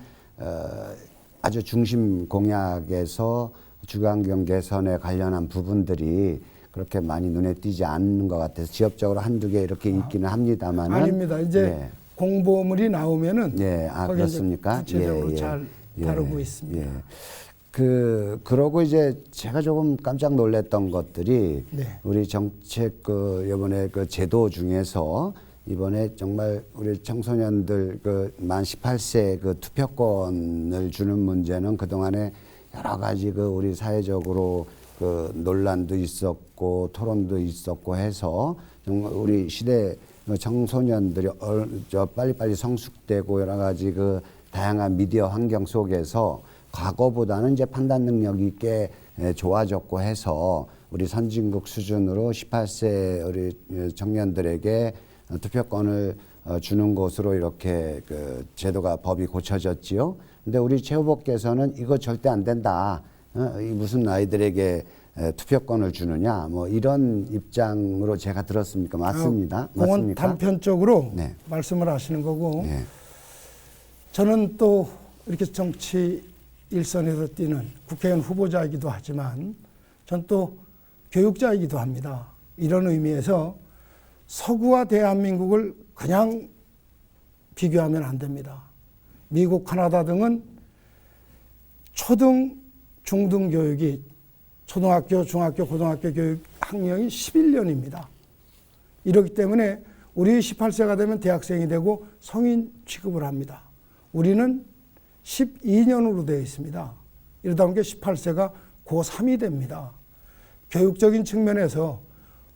아주 중심 공약에서 주거 환경 개선에 관련한 부분들이 그렇게 많이 눈에 띄지 않는 것 같아서 지역적으로 한두 개 이렇게 있기는 합니다만은 아닙니다. 이제 공보물이 나오면은 그렇습니까? 구체적으로 잘 다루고 있습니다. 그러고 이제 제가 조금 깜짝 놀랐던 것들이 우리 정책 이번에 제도 중에서 이번에 정말 우리 청소년들 만 18세 투표권을 주는 문제는 그동안에 여러 가지 우리 사회적으로 논란도 있었고 토론도 있었고 해서 정말 우리 시대 청소년들이 빨리빨리 성숙되고 여러 가지 다양한 미디어 환경 속에서 과거보다는 이제 판단 능력이 꽤 좋아졌고 해서 우리 선진국 수준으로 18세 우리 청년들에게 투표권을 주는 것으로 이렇게 제도가 법이 고쳐졌지요. 근데 우리 최 후보께서는 이거 절대 안 된다. 무슨 아이들에게 투표권을 주느냐. 뭐 이런 입장으로 제가 들었습니까? 맞습니다. 공원 맞습니까? 단편적으로 말씀을 하시는 거고 저는 또 이렇게 정치 일선에서 뛰는 국회의원 후보자이기도 하지만 전 또 교육자이기도 합니다. 이런 의미에서 서구와 대한민국을 그냥 비교하면 안 됩니다. 미국, 카나다 등은 초등, 중등 교육이 초등학교, 중학교, 고등학교 교육 학령이 11년입니다. 이렇기 때문에 우리 18세가 되면 대학생이 되고 성인 취급을 합니다. 우리는 12년으로 되어 있습니다. 이러다 보니까 18세가 고3이 됩니다. 교육적인 측면에서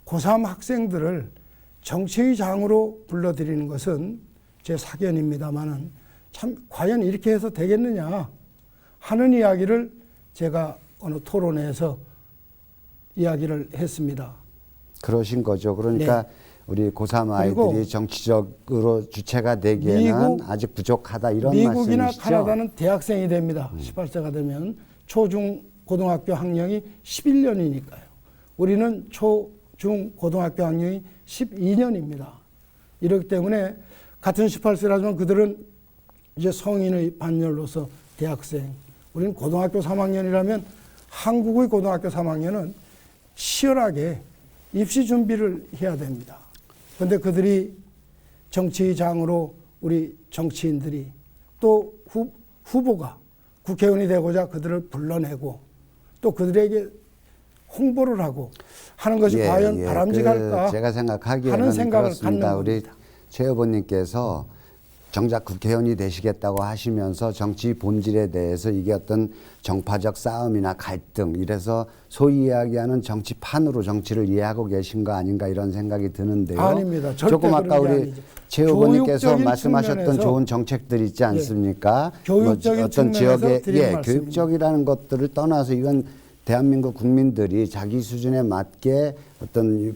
고3 학생들을 정치의 장으로 불러들이는 것은 제 사견입니다만은 참 과연 이렇게 해서 되겠느냐 하는 이야기를 제가 어느 토론회에서 이야기를 했습니다. 그러신 거죠. 그러니까 우리 고3 아이들이 정치적으로 주체가 되기에는 아직 부족하다 이런 미국이나 말씀이시죠? 카나다는 대학생이 됩니다. 18세가 되면 초중 고등학교 학령이 11년이니까요. 우리는 초중 고등학교 학령이 12년입니다. 이렇기 때문에 같은 18세라지만 그들은 이제 성인의 반열로서 대학생. 우리는 고등학교 3학년이라면 한국의 고등학교 3학년은 치열하게 입시 준비를 해야 됩니다. 그런데 그들이 정치의 장으로 우리 정치인들이 또 후보가 국회의원이 되고자 그들을 불러내고 또 그들에게 홍보를 하고 하는 것이 과연 바람직할까 제가 생각하기에는 하는 생각을 그렇습니다. 갖는 우리 겁니다. 최 후보님께서 정작 국회의원이 되시겠다고 하시면서 정치 본질에 대해서 이게 어떤 정파적 싸움이나 갈등 이래서 소위 이야기하는 정치판으로 정치를 이해하고 계신 거 아닌가 이런 생각이 드는데요. 아닙니다. 절대 조금 아까 그런 게 우리 아니죠. 최 후보님께서 교육적인 말씀하셨던 측면에서 좋은 정책들 있지 않습니까? 교육적인 어떤 측면에서 지역의 드리는 말씀입니다. 교육적이라는 것들을 떠나서 이건 대한민국 국민들이 자기 수준에 맞게 어떤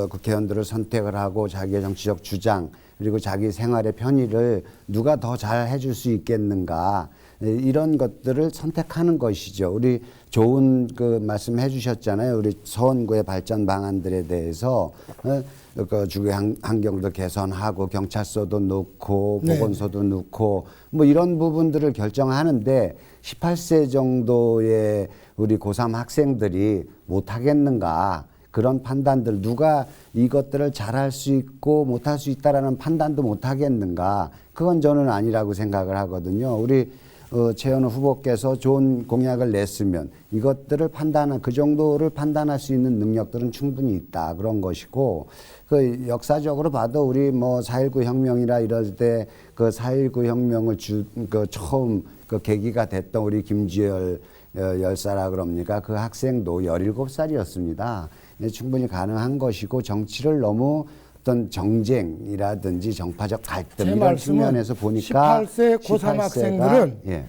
국회의원들을 선택을 하고 자기의 정치적 주장 그리고 자기 생활의 편의를 누가 더 잘 해줄 수 있겠는가 이런 것들을 선택하는 것이죠. 우리 좋은 그 말씀해 주셨잖아요. 우리 서원구의 발전 방안들에 대해서 그 주거 환경도 개선하고 경찰서도 넣고 네. 보건소도 넣고 뭐 이런 부분들을 결정하는데 18세 정도의 우리 고3 학생들이 못하겠는가 그런 판단들 누가 이것들을 잘할 수 있고 못할 수 있다라는 판단도 못하겠는가 그건 저는 아니라고 생각을 하거든요. 우리 최현우 후보께서 좋은 공약을 냈으면 이것들을 판단한 그 정도를 판단할 수 있는 능력들은 충분히 있다 그런 것이고 그 역사적으로 봐도 우리 뭐 4.19 혁명이라 이럴 때 그 4.19 혁명을 그 처음 그 계기가 됐던 우리 김주열 열사라 그럽니까 그 학생도 17살이었습니다. 충분히 가능한 것이고 정치를 너무 어떤 정쟁이라든지 정파적 갈등 제 이런 말씀은 측면에서 보니까 18세 고3 학생들은 예.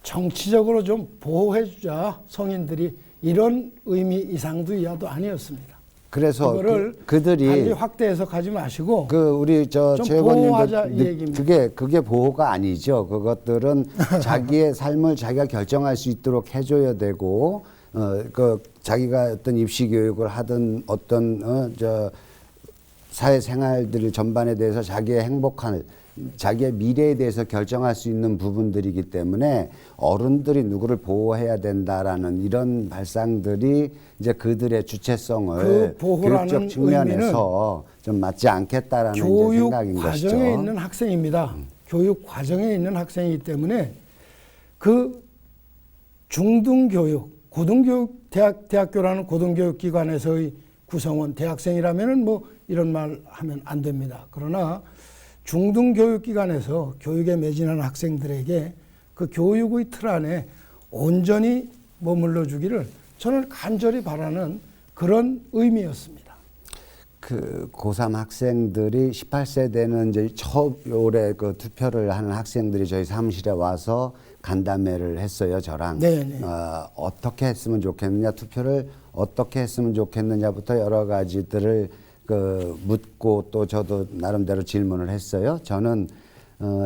정치적으로 좀 보호해주자 성인들이 이런 의미 이상도 이하도 아니었습니다. 그래서 그거를 그들이 달리 확대해서 가지 마시고 그 우리 좀 최 보호하자 의원님도 이 얘기입니다. 그게 보호가 아니죠. 그것들은 자기의 삶을 자기가 결정할 수 있도록 해줘야 되고 그 자기가 어떤 입시 교육을 하든 어떤 사회 생활들 전반에 대해서 자기의 행복한 자기의 미래에 대해서 결정할 수 있는 부분들이기 때문에 어른들이 누구를 보호해야 된다라는 이런 발상들이 이제 그들의 주체성을 그 보호라는 교육적 측면에서 좀 맞지 않겠다라는 이제 교육 생각인 것이죠. 과정에 있는 학생입니다. 교육 과정에 있는 학생이기 때문에 그 중등교육, 고등교육, 대학교라는 고등교육기관에서의 구성원, 대학생이라면은 뭐 이런 말 하면 안 됩니다. 그러나 중등교육기관에서 교육에 매진하는 학생들에게 그 교육의 틀 안에 온전히 머물러 주기를 저는 간절히 바라는 그런 의미였습니다. 그 고3 학생들이 18세 되는 이제 처음 올해 그 투표를 하는 학생들이 저희 사무실에 와서 간담회를 했어요, 저랑. 네네. 어떻게 했으면 좋겠느냐, 투표를 어떻게 했으면 좋겠느냐부터 여러 가지들을 그 묻고 또 저도 나름대로 질문을 했어요. 저는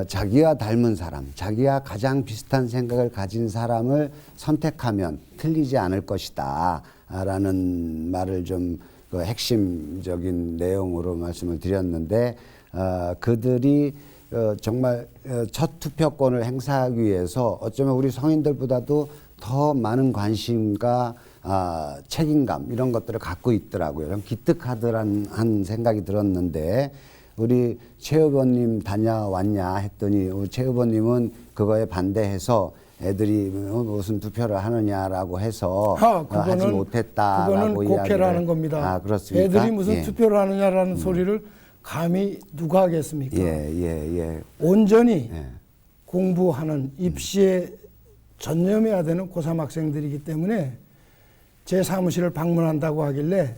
자기와 닮은 사람, 자기와 가장 비슷한 생각을 가진 사람을 선택하면 틀리지 않을 것이다 라는 말을 좀 그 핵심적인 내용으로 말씀을 드렸는데 그들이 정말 첫 투표권을 행사하기 위해서 어쩌면 우리 성인들보다도 더 많은 관심과 책임감 이런 것들을 갖고 있더라고요. 좀 기특하더란 생각이 들었는데 우리 최 후보님 다녀왔냐 했더니 우리 최 후보님은 그거에 반대해서 애들이 무슨 투표를 하느냐라고 해서 하지 못했다라고 그거는 곡해라는 겁니다. 그렇습니까? 애들이 무슨 투표를 하느냐라는 소리를 감히 누가 하겠습니까? 예. 온전히 예. 공부하는 입시에 전념해야 되는 고3 학생들이기 때문에 제 사무실을 방문한다고 하길래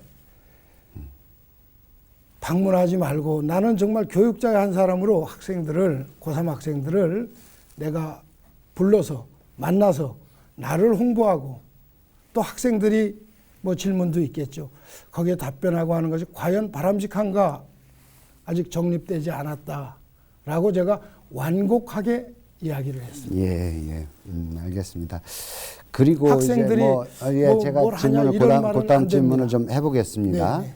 방문하지 말고 나는 정말 교육자의 한 사람으로 학생들을 고3 학생들을 내가 불러서 만나서 나를 홍보하고 또 학생들이 뭐 질문도 있겠죠. 거기에 답변하고 하는 것이 과연 바람직한가 아직 정립되지 않았다라고 제가 완곡하게 이야기를 했습니다. 예. 알겠습니다. 그리고 학생들이 이제 제가 뭘 하냐 질문을 이런 말은 그다음 안 질문을 됩니다. 좀 해보겠습니다. 네네.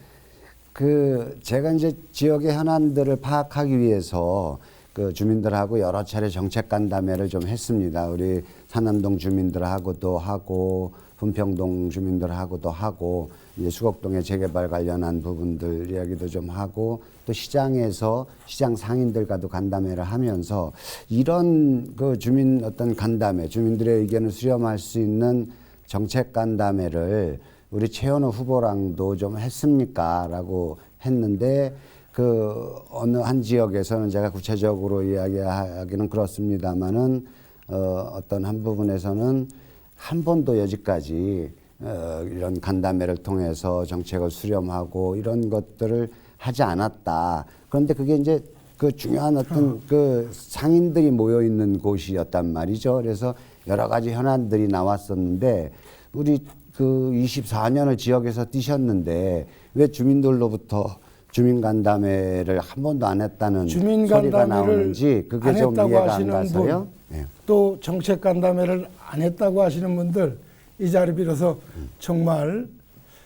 그 제가 이제 지역의 현안들을 파악하기 위해서 그 주민들하고 여러 차례 정책 간담회를 좀 했습니다. 우리 산남동 주민들하고도 하고 분평동 주민들하고도 하고 이제 수곡동의 재개발 관련한 부분들 이야기도 좀 하고 또 시장에서 시장 상인들과도 간담회를 하면서 이런 그 주민 어떤 간담회, 주민들의 의견을 수렴할 수 있는 정책 간담회를 우리 최현우 후보랑도 좀 했습니까? 라고 했는데 그 어느 한 지역에서는 제가 구체적으로 이야기하기는 그렇습니다만은 어떤 한 부분에서는 한 번도 여지까지 이런 간담회를 통해서 정책을 수렴하고 이런 것들을 하지 않았다. 그런데 그게 이제 그 중요한 어떤 그 상인들이 모여 있는 곳이었단 말이죠. 그래서 여러 가지 현안들이 나왔었는데 우리 그 24년을 지역에서 뛰셨는데 왜 주민들로부터 주민 간담회를 한 번도 안 했다는 주민 소리가 간담회를 나오는지 그게 안 좀 했다고 이해가 안 하시는 가서요. 분, 네. 또 정책 간담회를 안 했다고 하시는 분들 이 자리 빌어서 정말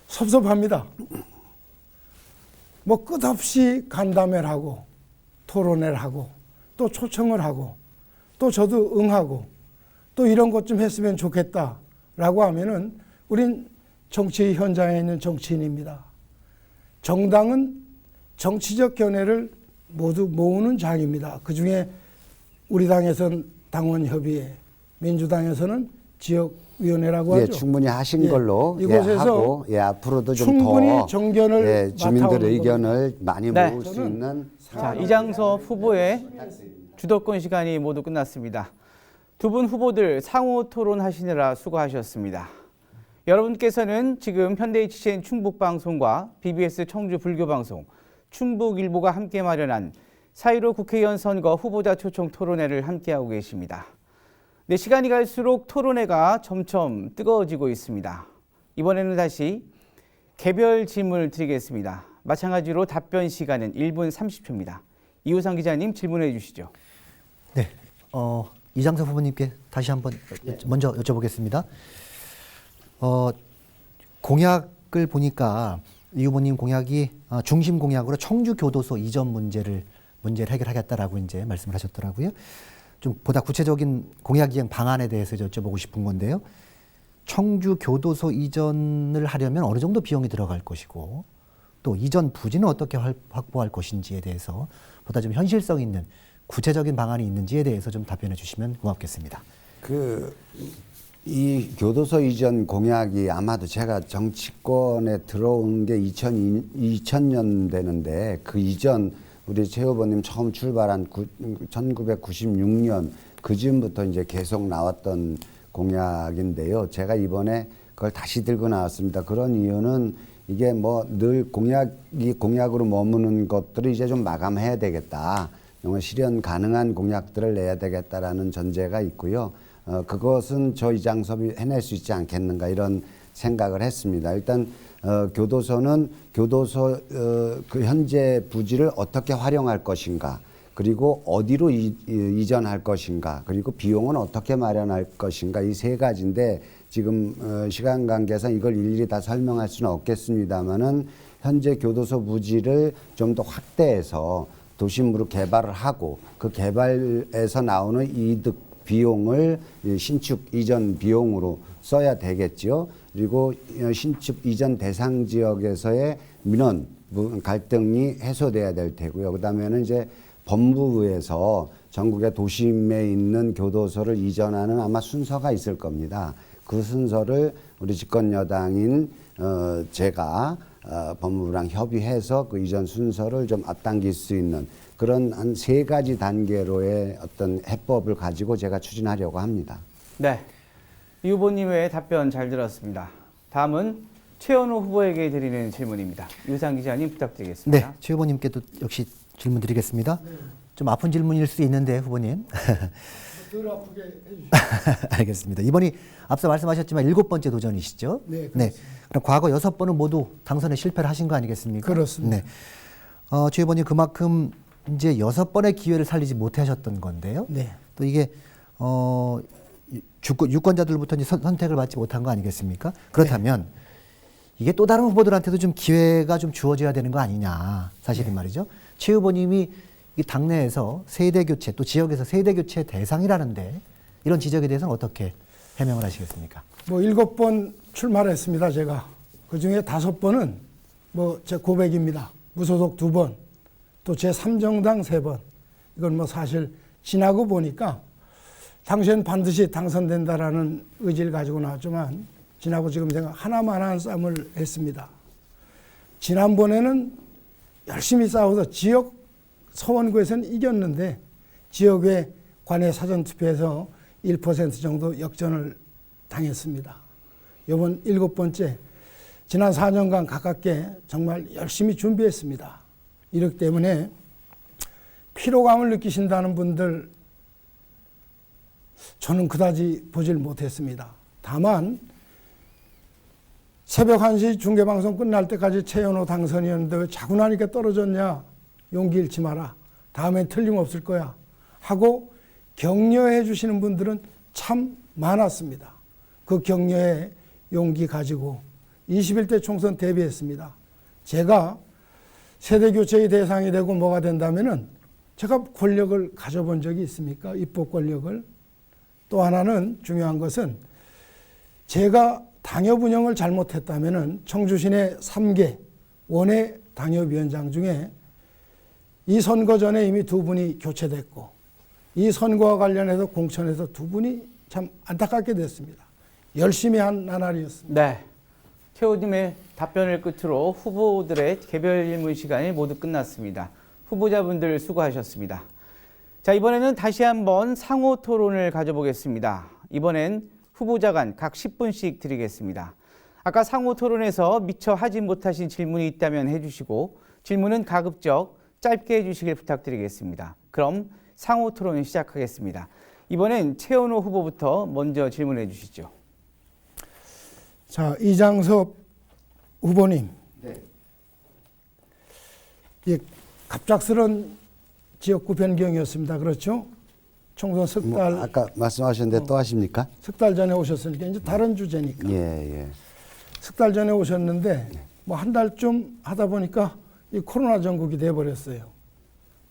섭섭합니다. 뭐 끝없이 간담회를 하고 토론회를 하고 또 초청을 하고 또 저도 응하고 또 이런 것 좀 했으면 좋겠다라고 하면은 우린 정치 현장에 있는 정치인입니다. 정당은 정치적 견해를 모두 모으는 장입니다. 그중에 우리 당에서는 당원협의회, 민주당에서는 지역위원회라고 예, 하죠. 충분히 하신 예, 걸로 이곳에서 하고 앞으로도 좀 충분히 더 정견을 주민들의 맡아오는 의견을 많이 네. 모을 수 저는 있는 자, 이장섭 후보의 주도권 시간이 모두 끝났습니다. 두 분 후보들 상호 토론하시느라 수고하셨습니다. 여러분께서는 지금 현대HCN 충북방송과 BBS 청주 불교방송, 충북일보가 함께 마련한 4.15 국회의원 선거 후보자 초청 토론회를 함께하고 계십니다. 네, 시간이 갈수록 토론회가 점점 뜨거워지고 있습니다. 이번에는 다시 개별 질문을 드리겠습니다. 마찬가지로 답변 시간은 1분 30초입니다. 이호상 기자님 질문해 주시죠. 네, 이장섭 후보님께 다시 한번 먼저 여쭤보겠습니다. 공약을 보니까 이 후보님 공약이 중심 공약으로 청주 교도소 이전 문제를 해결하겠다라고 이제 말씀을 하셨더라고요. 좀 보다 구체적인 공약 이행 방안에 대해서 여쭤보고 싶은 건데요. 청주 교도소 이전을 하려면 어느 정도 비용이 들어갈 것이고 또 이전 부지는 어떻게 확보할 것인지에 대해서 보다 좀 현실성 있는 구체적인 방안이 있는지에 대해서 좀 답변해 주시면 고맙겠습니다. 이 교도소 이전 공약이 아마도 제가 정치권에 들어온 게 2000년 되는데 그 이전 우리 최 후보님 처음 출발한 1996년 그즈음부터 이제 계속 나왔던 공약인데요. 제가 이번에 그걸 다시 들고 나왔습니다. 그런 이유는 이게 뭐 늘 공약으로 머무는 것들을 이제 좀 마감해야 되겠다. 정말 실현 가능한 공약들을 내야 되겠다라는 전제가 있고요. 그것은 저 이장섭이 해낼 수 있지 않겠는가 이런 생각을 했습니다. 일단 교도소는 교도소 그 현재 부지를 어떻게 활용할 것인가, 그리고 어디로 이전할 것인가, 그리고 비용은 어떻게 마련할 것인가, 이 세 가지인데 지금 시간 관계상 이걸 일일이 다 설명할 수는 없겠습니다만은 현재 교도소 부지를 좀 더 확대해서 도심으로 개발을 하고 그 개발에서 나오는 이득 비용을 신축 이전 비용으로 써야 되겠죠. 그리고 신축 이전 대상 지역에서의 민원 갈등이 해소돼야 될 테고요. 그다음에는 이제 법무부에서 전국의 도심에 있는 교도소를 이전하는 아마 순서가 있을 겁니다. 그 순서를 우리 집권 여당인 제가 법무부랑 협의해서 그 이전 순서를 좀 앞당길 수 있는 그런 한 3가지 단계로의 어떤 해법을 가지고 제가 추진하려고 합니다. 네, 이 후보님의 답변 잘 들었습니다. 다음은 최현우 후보에게 드리는 질문입니다. 유상 기자님 부탁드리겠습니다. 네, 최 후보님께도 역시 질문 드리겠습니다. 좀 아픈 질문일 수 있는데 후보님. 덜 아프게 해주시죠. 알겠습니다. 이번이 앞서 말씀하셨지만 7번째 도전이시죠? 네, 그렇습니다. 그럼 과거 6번은 모두 당선에 실패를 하신 거 아니겠습니까? 그렇습니다. 네. 최 후보님 그만큼 이제 6번의 기회를 살리지 못하셨던 건데요. 네. 또 이게 유권자들부터 이제 선택을 받지 못한 거 아니겠습니까? 그렇다면 이게 또 다른 후보들한테도 좀 기회가 좀 주어져야 되는 거 아니냐, 사실은 말이죠. 최 후보님이 이 당내에서 세대 교체 또 지역에서 세대 교체 대상이라는데 이런 지적에 대해서는 어떻게 해명을 하시겠습니까? 뭐 7번 출마를 했습니다, 제가. 그 중에 5번은 뭐 제 고백입니다. 무소속 2번, 또 제 3정당 3번. 이건 뭐 사실 지나고 보니까 당시엔 반드시 당선된다라는 의지를 가지고 나왔지만 지나고 지금 제가 하나만한 싸움을 했습니다. 지난번에는 열심히 싸워서 지역 서원구에서는 이겼는데 지역의 관내 사전투표에서 1% 정도 역전을 당했습니다. 이번 7번째, 지난 4년간 가깝게 정말 열심히 준비했습니다. 이렇기 때문에 피로감을 느끼신다는 분들 저는 그다지 보질 못했습니다. 다만 새벽 1시 중계방송 끝날 때까지 최연호 당선이었는데 왜 자고 나니까 떨어졌냐, 용기 잃지 마라, 다음엔 틀림없을 거야 하고 격려해 주시는 분들은 참 많았습니다. 그 격려에 용기 가지고 21대 총선 대비했습니다. 제가 세대교체의 대상이 되고 뭐가 된다면은 제가 권력을 가져본 적이 있습니까? 입법 권력을. 또 하나는 중요한 것은 제가 당협 운영을 잘못했다면은 청주시내 3개 원외 당협위원장 중에 이 선거 전에 이미 2분이 교체됐고 이 선거와 관련해서 공천에서 2분이 참 안타깝게 됐습니다. 열심히 한 나날이었습니다. 네. 최 의원님의 답변을 끝으로 후보들의 개별 질문 시간이 모두 끝났습니다. 후보자분들 수고하셨습니다. 자, 이번에는 다시 한번 상호 토론을 가져보겠습니다. 이번엔 후보자 간 각 10분씩 드리겠습니다. 아까 상호 토론에서 미처 하지 못하신 질문이 있다면 해주시고 질문은 가급적 짧게 해주시길 부탁드리겠습니다. 그럼 상호 토론 시작하겠습니다. 이번엔 최연호 후보부터 먼저 질문해 주시죠. 자, 이장섭 후보님. 네. 예, 갑작스런 지역구 변경이었습니다. 그렇죠? 총선 석 달, 아까 말씀하셨는데 또 하십니까? 석 달 전에 오셨으니까 이제 다른 주제니까. 예. 석 달 전에 오셨는데 뭐 한 달쯤 하다 보니까 이 코로나 전국이 돼버렸어요.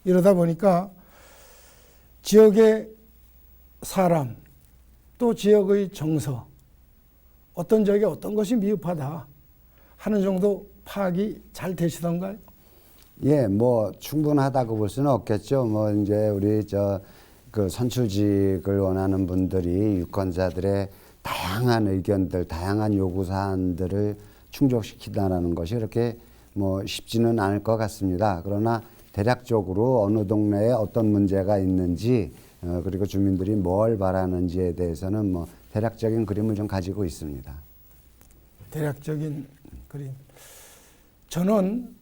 이러다 보니까 지역의 사람 또 지역의 정서 어떤 지역에 어떤 것이 미흡하다 하는 정도 파악이 잘 되시던가요? 예, 뭐 충분하다고 볼 수는 없겠죠. 뭐 이제 우리 그 선출직을 원하는 분들이 유권자들의 다양한 의견들, 다양한 요구 사안들을 충족시키다라는 것이 그렇게 뭐 쉽지는 않을 것 같습니다. 그러나 대략적으로 어느 동네에 어떤 문제가 있는지 그리고 주민들이 뭘 바라는지에 대해서는 뭐 대략적인 그림을 좀 가지고 있습니다. 대략적인 그림. 저는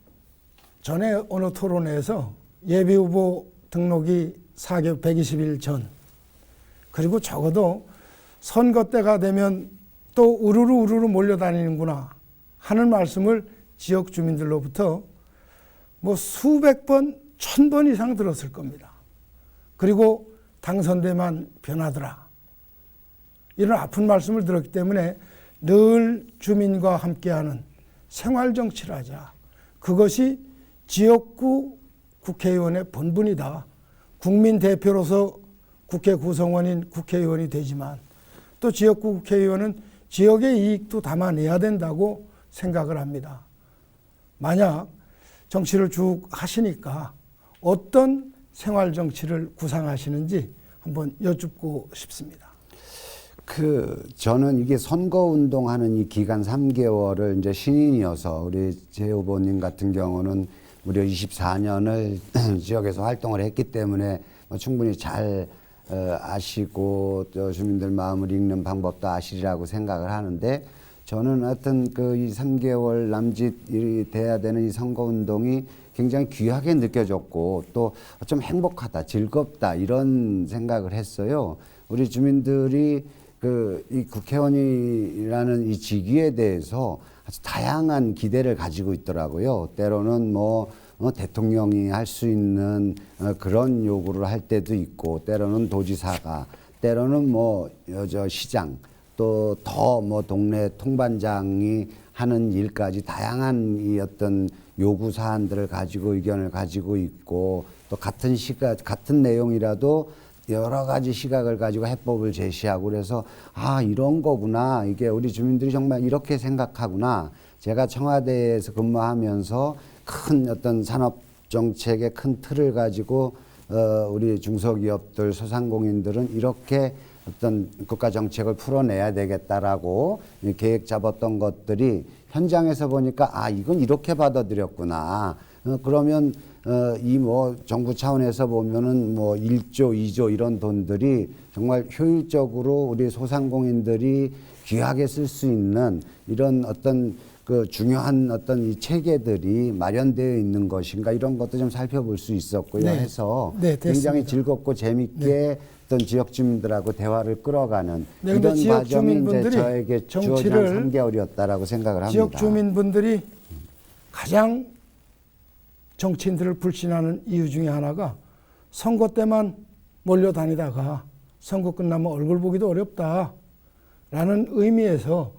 전에 어느 토론회에서 예비후보 등록이 4개월 120일 전 그리고 적어도 선거 때가 되면 또 우르르 몰려다니는구나 하는 말씀을 지역 주민들로부터 뭐 수백 번, 1000번 이상 들었을 겁니다. 그리고 당선되만 변하더라. 이런 아픈 말씀을 들었기 때문에 늘 주민과 함께하는 생활정치를 하자. 그것이 지역구 국회의원의 본분이다. 국민 대표로서 국회 구성원인 국회의원이 되지만 또 지역구 국회의원은 지역의 이익도 담아내야 된다고 생각을 합니다. 만약 정치를 쭉 하시니까 어떤 생활정치를 구상하시는지 한번 여쭙고 싶습니다. 저는 이게 선거운동하는 이 기간 3개월을 이제 신인이어서 우리 제 후보님 같은 경우는 무려 24년을 지역에서 활동을 했기 때문에 뭐 충분히 잘 아시고 또 주민들 마음을 읽는 방법도 아시리라고 생각을 하는데 저는 하여튼 이 3개월 남짓이 돼야 되는 이 선거운동이 굉장히 귀하게 느껴졌고 또 좀 행복하다, 즐겁다 이런 생각을 했어요. 우리 주민들이 이 국회의원이라는 이 직위에 대해서 아주 다양한 기대를 가지고 있더라고요. 때로는 대통령이 할 수 있는 그런 요구를 할 때도 있고, 때로는 도지사가, 때로는 시장, 또 더 동네 통반장이 하는 일까지 다양한 이 어떤 요구 사안들을 가지고 의견을 가지고 있고, 또 같은 내용이라도 여러 가지 시각을 가지고 해법을 제시하고 그래서 이런 거구나. 이게 우리 주민들이 정말 이렇게 생각하구나. 제가 청와대에서 근무하면서 큰 어떤 산업 정책의 큰 틀을 가지고 우리 중소기업들, 소상공인들은 이렇게 어떤 국가 정책을 풀어내야 되겠다라고 계획 잡았던 것들이 현장에서 보니까 이건 이렇게 받아들였구나. 그러면 이 뭐 정부 차원에서 보면은 뭐 1조, 2조 이런 돈들이 정말 효율적으로 우리 소상공인들이 귀하게 쓸 수 있는 이런 어떤 그 중요한 어떤 이 체계들이 마련되어 있는 것인가 이런 것도 좀 살펴볼 수 있었고요. 네. 해서 네, 됐습니다. 굉장히 즐겁고 재밌게 어떤 지역 주민들하고 대화를 끌어가는 네, 근데 이런 지역 과정이 이제 주민분들이 저에게 주어진 정치를 3개월이었다라고 생각을 합니다. 지역 주민분들이 가장 정치인들을 불신하는 이유 중에 하나가 선거 때만 몰려다니다가 선거 끝나면 얼굴 보기도 어렵다라는 의미에서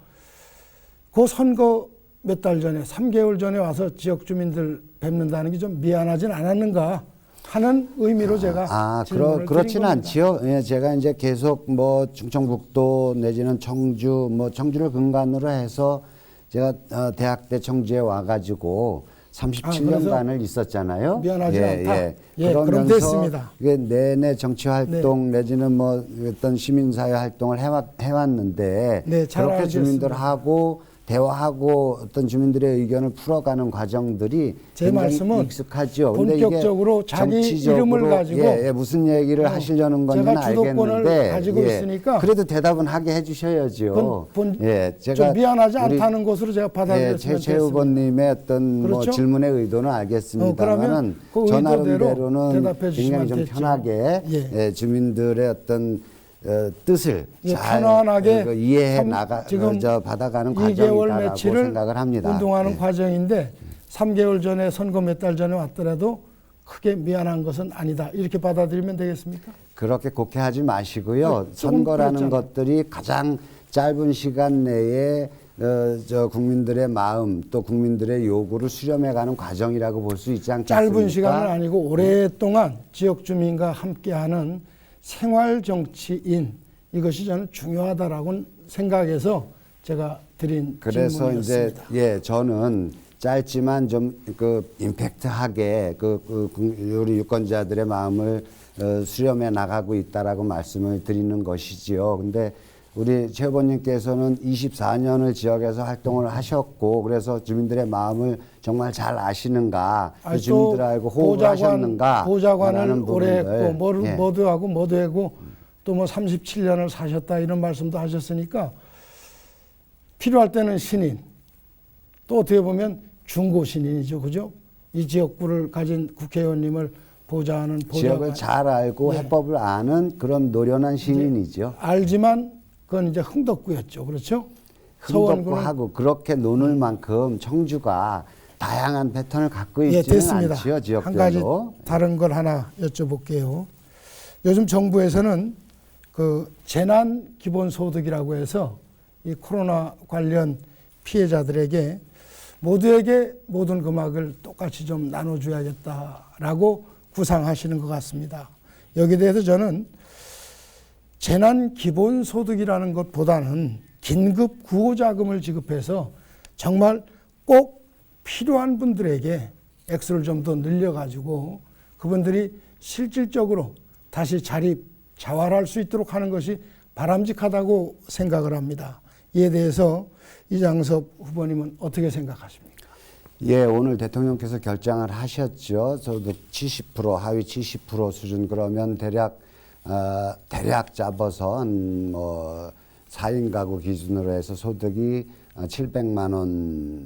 그 선거 몇 달 전에 3개월 전에 와서 지역 주민들 뵙는다는 게 좀 미안하진 않았는가 하는 의미로 제가 질문을 그렇지는 드린 겁니다. 않지요. 예, 제가 이제 계속 뭐 충청북도 내지는 청주, 뭐 청주를 근간으로 해서 제가 대학 때 청주에 와가지고 37년간을 있었잖아요. 미안하지 않다. 예, 그럼 그러면서 됐습니다. 이게 내내 정치 활동 내지는 뭐 어떤 시민사회 활동을 해왔는데 네, 잘 그렇게 알겠습니다. 주민들하고 대화하고 어떤 주민들의 의견을 풀어가는 과정들이 제 굉장히 말씀은 익숙하죠. 근데 이게 본격적으로 자기 정치적으로 이름을 가지고 무슨 얘기를 하시려는 건지는 제가 주도권을 알겠는데 가지고 있으니까 그래도 대답은 하게 해주셔야죠. 좀 미안하지 우리 않다는 것으로 제가 받아들였으면 최 됐습니다. 후보님의 어떤 뭐 그렇죠? 질문의 의도는 알겠습니다만은 그러면 그 저 의도대로 나름대로는 대답해 굉장히 주시면 좀 됐죠. 편하게 예. 주민들의 어떤 뜻을 예, 잘 편안하게 이해해 지금 받아가는 2개월 과정이다라고 며칠을 생각을 합니다. 운동하는 예. 과정인데 3개월 전에 선거 몇 달 전에 왔더라도 크게 미안한 것은 아니다. 이렇게 받아들이면 되겠습니까? 그렇게 곡해하지 마시고요. 조금 선거라는 그렇잖아요. 것들이 가장 짧은 시간 내에 저 국민들의 마음 또 국민들의 요구를 수렴해가는 과정이라고 볼 수 있지 않겠습니까? 짧은 시간은 아니고 오랫동안 지역 주민과 함께하는 생활 정치인 이것이 저는 중요하다라고 생각해서 제가 드린 그래서 이제 질문이었습니다. 저는 짧지만 좀 그 임팩트하게 우리 유권자들의 마음을 수렴해 나가고 있다라고 말씀을 드리는 것이지요. 근데 우리 최 후보님께서는 24년을 지역에서 활동을 하셨고 그래서 주민들의 마음을 정말 잘 아시는가, 아니, 주민들하고 또 호흡을 하셨는가 보좌관을 라는 오래 부분들. 했고 예. 뭐도 하고 뭐도 하고 또 뭐 37년을 사셨다 이런 말씀도 하셨으니까 필요할 때는 신인 또 어떻게 보면 중고 신인이죠, 그죠? 이 지역구를 가진 국회의원님을 보좌하는 지역을 보좌관 잘 알고 네. 해법을 아는 그런 노련한 시민이죠. 알지만 그건 이제 흥덕구였죠, 그렇죠? 흥덕고 하고 그렇게 노는 만큼 청주가 다양한 패턴을 갖고 예, 있지는 됐습니다. 않지요. 지역별로. 한 가지 다른 걸 하나 여쭤볼게요. 요즘 정부에서는 그 재난 기본소득이라고 해서 이 코로나 관련 피해자들에게 모두에게 모든 금액을 똑같이 좀 나눠줘야겠다라고 구상하시는 것 같습니다. 여기에 대해서 저는 재난 기본소득이라는 것보다는 긴급 구호자금을 지급해서 정말 꼭 필요한 분들에게 액수를 좀 더 늘려가지고 그분들이 실질적으로 다시 자활할 수 있도록 하는 것이 바람직하다고 생각을 합니다. 이에 대해서 이장섭 후보님은 어떻게 생각하십니까? 예, 오늘 대통령께서 결정을 하셨죠. 소득 70% 하위 70% 수준 그러면 대략 잡아서 한 뭐 4인 가구 기준으로 해서 소득이 700만 원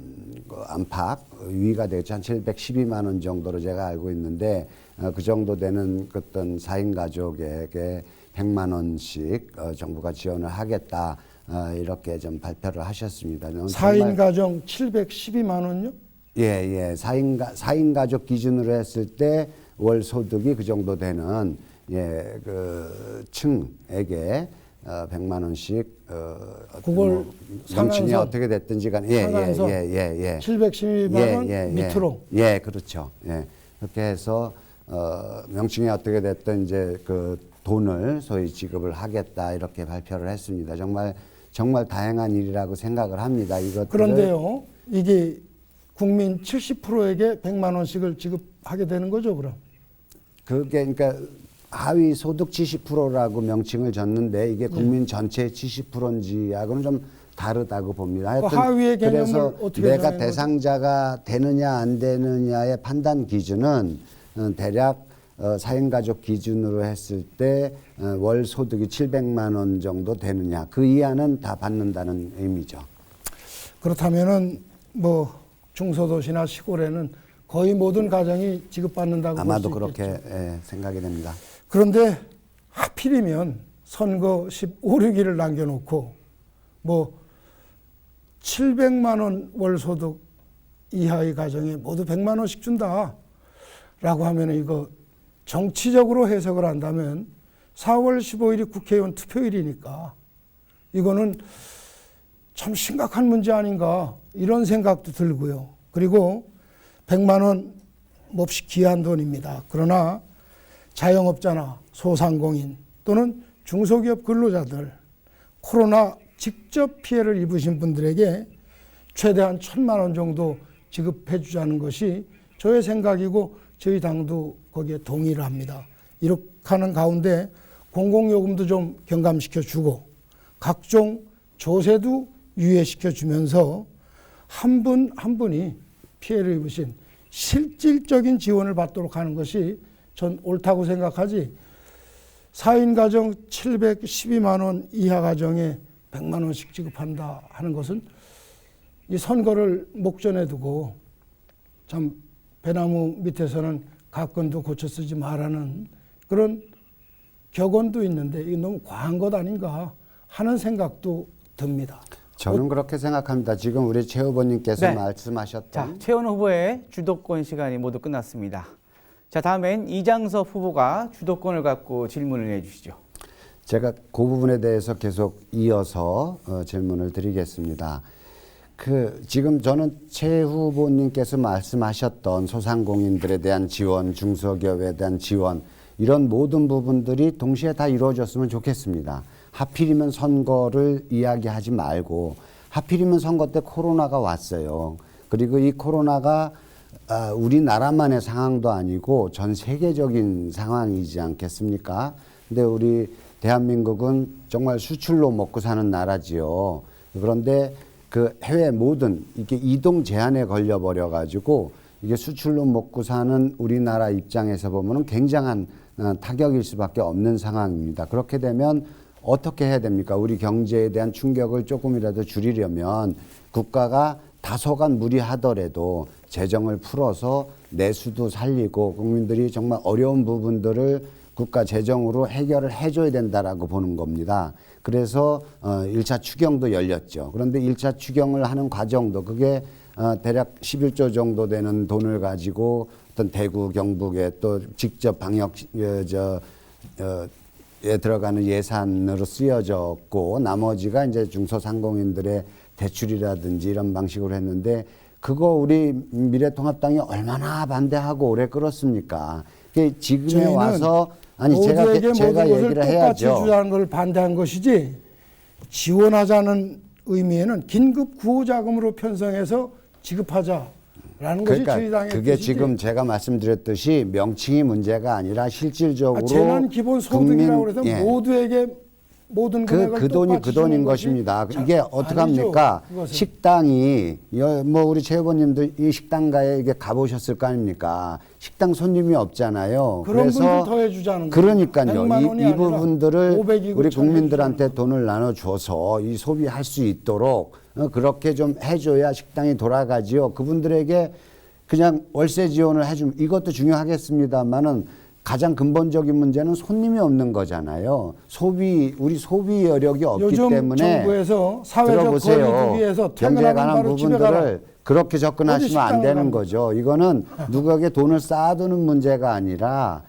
안팎 위가 되겠죠. 한 712만 원 정도로 제가 알고 있는데 그 정도 되는 어떤 4인 가족에게 100만 원씩 정부가 지원을 하겠다. 이렇게 좀 발표를 하셨습니다. 4인 가정 712만 원요? 예. 4인 가족 기준으로 했을 때 월 소득이 그 정도 되는 그 층에게 100만 원씩 그걸 명칭이 상한선, 어떻게 됐든지 간에 상한선 712만 원 밑으로. 예, 그렇죠. 예. 그렇게 해서 명칭이 어떻게 됐든 이제 그 돈을 소위 지급을 하겠다 이렇게 발표를 했습니다. 정말 다양한 일이라고 생각을 합니다. 이것들을 그런데요, 이게 국민 70%에게 100만 원씩을 지급하게 되는 거죠, 그럼? 그게 그러니까 하위 소득 70%라고 명칭을 줬는데 이게 국민 전체의 70%인지하고는 좀 다르다고 봅니다. 그 하여튼 하위의 개념을 그래서 어떻게 내가 정하는 거죠? 대상자가 되느냐 안 되느냐의 판단 기준은 대략 4인 가족 기준으로 했을 때 월 소득이 700만 원 정도 되느냐 그 이하는 다 받는다는 의미죠. 그렇다면은 뭐 중소도시나 시골에는 거의 모든 가정이 지급받는다고 볼 수 아마도 있겠죠. 그렇게 생각이 됩니다. 그런데 하필이면 선거 15, 6일을 남겨놓고 뭐 700만 원 월소득 이하의 가정에 모두 100만 원씩 준다라고 하면 이거 정치적으로 해석을 한다면 4월 15일이 국회의원 투표일이니까 이거는 참 심각한 문제 아닌가 이런 생각도 들고요. 그리고 100만 원 몹시 귀한 돈입니다. 그러나 자영업자나 소상공인 또는 중소기업 근로자들 코로나 직접 피해를 입으신 분들에게 최대한 1,000만 원 정도 지급해 주자는 것이 저의 생각이고 저희 당도 거기에 동의를 합니다. 이렇게 하는 가운데 공공요금도 좀 경감시켜 주고 각종 조세도 유예시켜 주면서 한 분 한 분이 피해를 입으신 실질적인 지원을 받도록 하는 것이 전 옳다고 생각하지 4인 가정 712만 원 이하 가정에 100만 원씩 지급한다 하는 것은 이 선거를 목전에 두고 참 배나무 밑에서는 가건도 고쳐 쓰지 말라는 그런 격언도 있는데 이게 너무 과한 것 아닌가 하는 생각도 듭니다. 저는 그렇게 생각합니다. 지금 우리 최 후보님께서 네. 말씀하셨던 자, 최원 후보의 주도권 시간이 모두 끝났습니다. 자, 다음엔 이장섭 후보가 주도권을 갖고 질문을 해주시죠. 제가 그 부분에 대해서 계속 이어서 질문을 드리겠습니다. 지금 저는 최 후보님께서 말씀하셨던 소상공인들에 대한 지원, 중소기업에 대한 지원 이런 모든 부분들이 동시에 다 이루어졌으면 좋겠습니다. 하필이면 선거를 이야기하지 말고 하필이면 선거 때 코로나가 왔어요. 그리고 이 코로나가 우리나라만의 상황도 아니고 전 세계적인 상황이지 않겠습니까? 근데 우리 대한민국은 정말 수출로 먹고 사는 나라지요. 그런데 그 해외 모든 이게 이동 제한에 걸려 버려 가지고 이게 수출로 먹고 사는 우리나라 입장에서 보면은 굉장한 타격일 수밖에 없는 상황입니다. 그렇게 되면 어떻게 해야 됩니까? 우리 경제에 대한 충격을 조금이라도 줄이려면 국가가 다소간 무리하더라도 재정을 풀어서 내수도 살리고 국민들이 정말 어려운 부분들을 국가 재정으로 해결을 해줘야 된다라고 보는 겁니다. 그래서 1차 추경도 열렸죠. 그런데 1차 추경을 하는 과정도 그게 대략 11조 정도 되는 돈을 가지고 어떤 대구, 경북에 또 직접 방역 에 들어가는 예산으로 쓰여졌고 나머지가 이제 중소상공인들의 대출이라든지 이런 방식으로 했는데 그거 우리 미래통합당이 얼마나 반대하고 오래 끌었습니까? 지금에 와서 아니 제가 얘기를 해야죠. 똑같이 주자는 걸 반대한 것이지 지원하자는 의미에는 긴급 구호자금으로 편성해서 지급하자라는 것이 저희 당의 그게 뜻이지. 지금 제가 말씀드렸듯이 명칭이 문제가 아니라 실질적으로 재난 기본 소득이라고 해서 예. 모두에게 모든 금액을 그 돈이 똑같이 그 돈인 주는 것입니다. 것이 이게 어떻게 아니죠, 합니까? 그것은. 식당이 뭐 우리 최 후보님도 이 식당가에 이게 가보셨을 거 아닙니까? 식당 손님이 없잖아요. 그런 그래서 분들 더해주자는 거예요. 그러니까요. 100만 원이 이 아니라 부분들을 500이고 우리 1000이 국민들한테 돈을 나눠줘서 이 소비할 수 있도록 그렇게 좀 해줘야 식당이 돌아가지요. 그분들에게 그냥 월세 지원을 해주면 이것도 중요하겠습니다만은 가장 근본적인 문제는 손님이 없는 거잖아요. 우리 소비 여력이 없기 요즘 때문에 정부에서 사회적 들어보세요. 거리두기 위해서 경제에 퇴근하면 관한 바로 집에 가라. 부분들을 그렇게 접근하시면 안 식당을 되는 가는 거죠. 이거는 누구에게 돈을 쌓아두는 문제가 아니라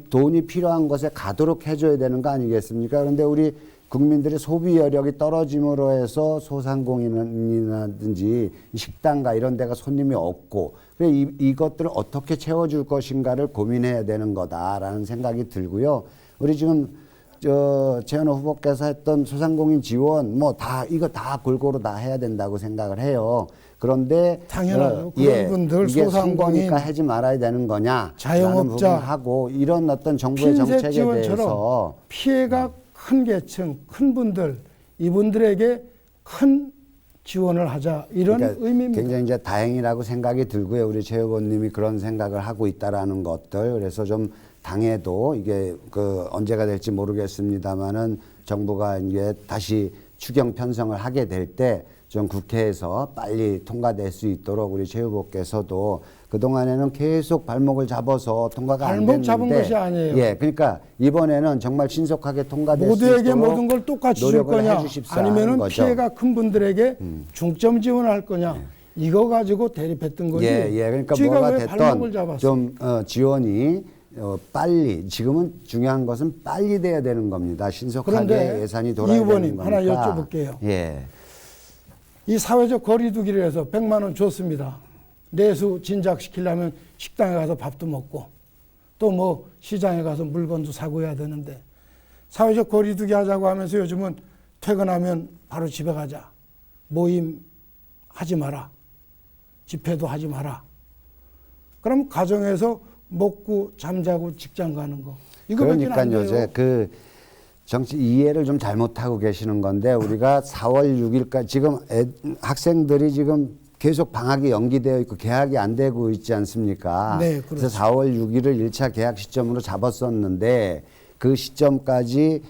돈이 필요한 곳에 가도록 해줘야 되는 거 아니겠습니까? 그런데 우리 국민들의 소비 여력이 떨어짐으로 해서 소상공인이라든지 식당가 이런 데가 손님이 없고 그래 이것들을 어떻게 채워줄 것인가를 고민해야 되는 거다라는 생각이 들고요. 우리 지금 최현호 후보께서 했던 소상공인 지원 뭐 다 이거 다 골고루 다 해야 된다고 생각을 해요. 그런데 당연하죠. 그런 분들 이게 소상공인 선거니까 하지 말아야 되는 거냐? 자영업자 하고 이런 어떤 정부의 핀셋 정책에 지원처럼 대해서 피해가 큰 계층, 큰 분들 이분들에게 큰 지원을 하자 이런 그러니까 의미입니다. 굉장히 이제 다행이라고 생각이 들고요. 우리 최 후보님이 그런 생각을 하고 있다라는 것들. 그래서 좀 당에도 이게 그 언제가 될지 모르겠습니다만은 정부가 이제 다시 추경 편성을 하게 될 때 좀 국회에서 빨리 통과될 수 있도록 우리 최 후보께서도 그동안에는 계속 발목을 잡아서 통과가 안 됐는데 발목 잡은 것이 아니에요. 예, 그러니까 이번에는 정말 신속하게 통과될 수 모두에게 있도록 모든 걸 똑같이 줄 노력을 거냐 해주십사 하는 아니면은 거죠. 피해가 큰 분들에게 중점 지원할 거냐 이거 가지고 대립했던 거지. 예, 예. 그러니까 지가 뭐가 왜 발목을 됐던 잡았어? 좀 지원이 빨리 지금은 중요한 것은 빨리 돼야 되는 겁니다. 신속하게 그런데 예산이 이 돌아야 되는 후보님 거니까. 하나 여쭤볼게요. 예. 이 사회적 거리두기를 해서 100만 원 줬습니다. 내수 진작시키려면 식당에 가서 밥도 먹고 또 뭐 시장에 가서 물건도 사고 해야 되는데 사회적 거리두기 하자고 하면서 요즘은 퇴근하면 바로 집에 가자. 모임 하지 마라. 집회도 하지 마라. 그럼 가정에서 먹고 잠자고 직장 가는 거. 이거밖에 안 그러니까요. 돼요. 이제 그 정치 이해를 좀 잘못하고 계시는 건데 우리가 4월 6일까지 지금 학생들이 지금 계속 방학이 연기되어 있고 개학이 안 되고 있지 않습니까? 네, 그렇죠. 그래서 4월 6일을 1차 개학 시점으로 잡았었는데 그 시점까지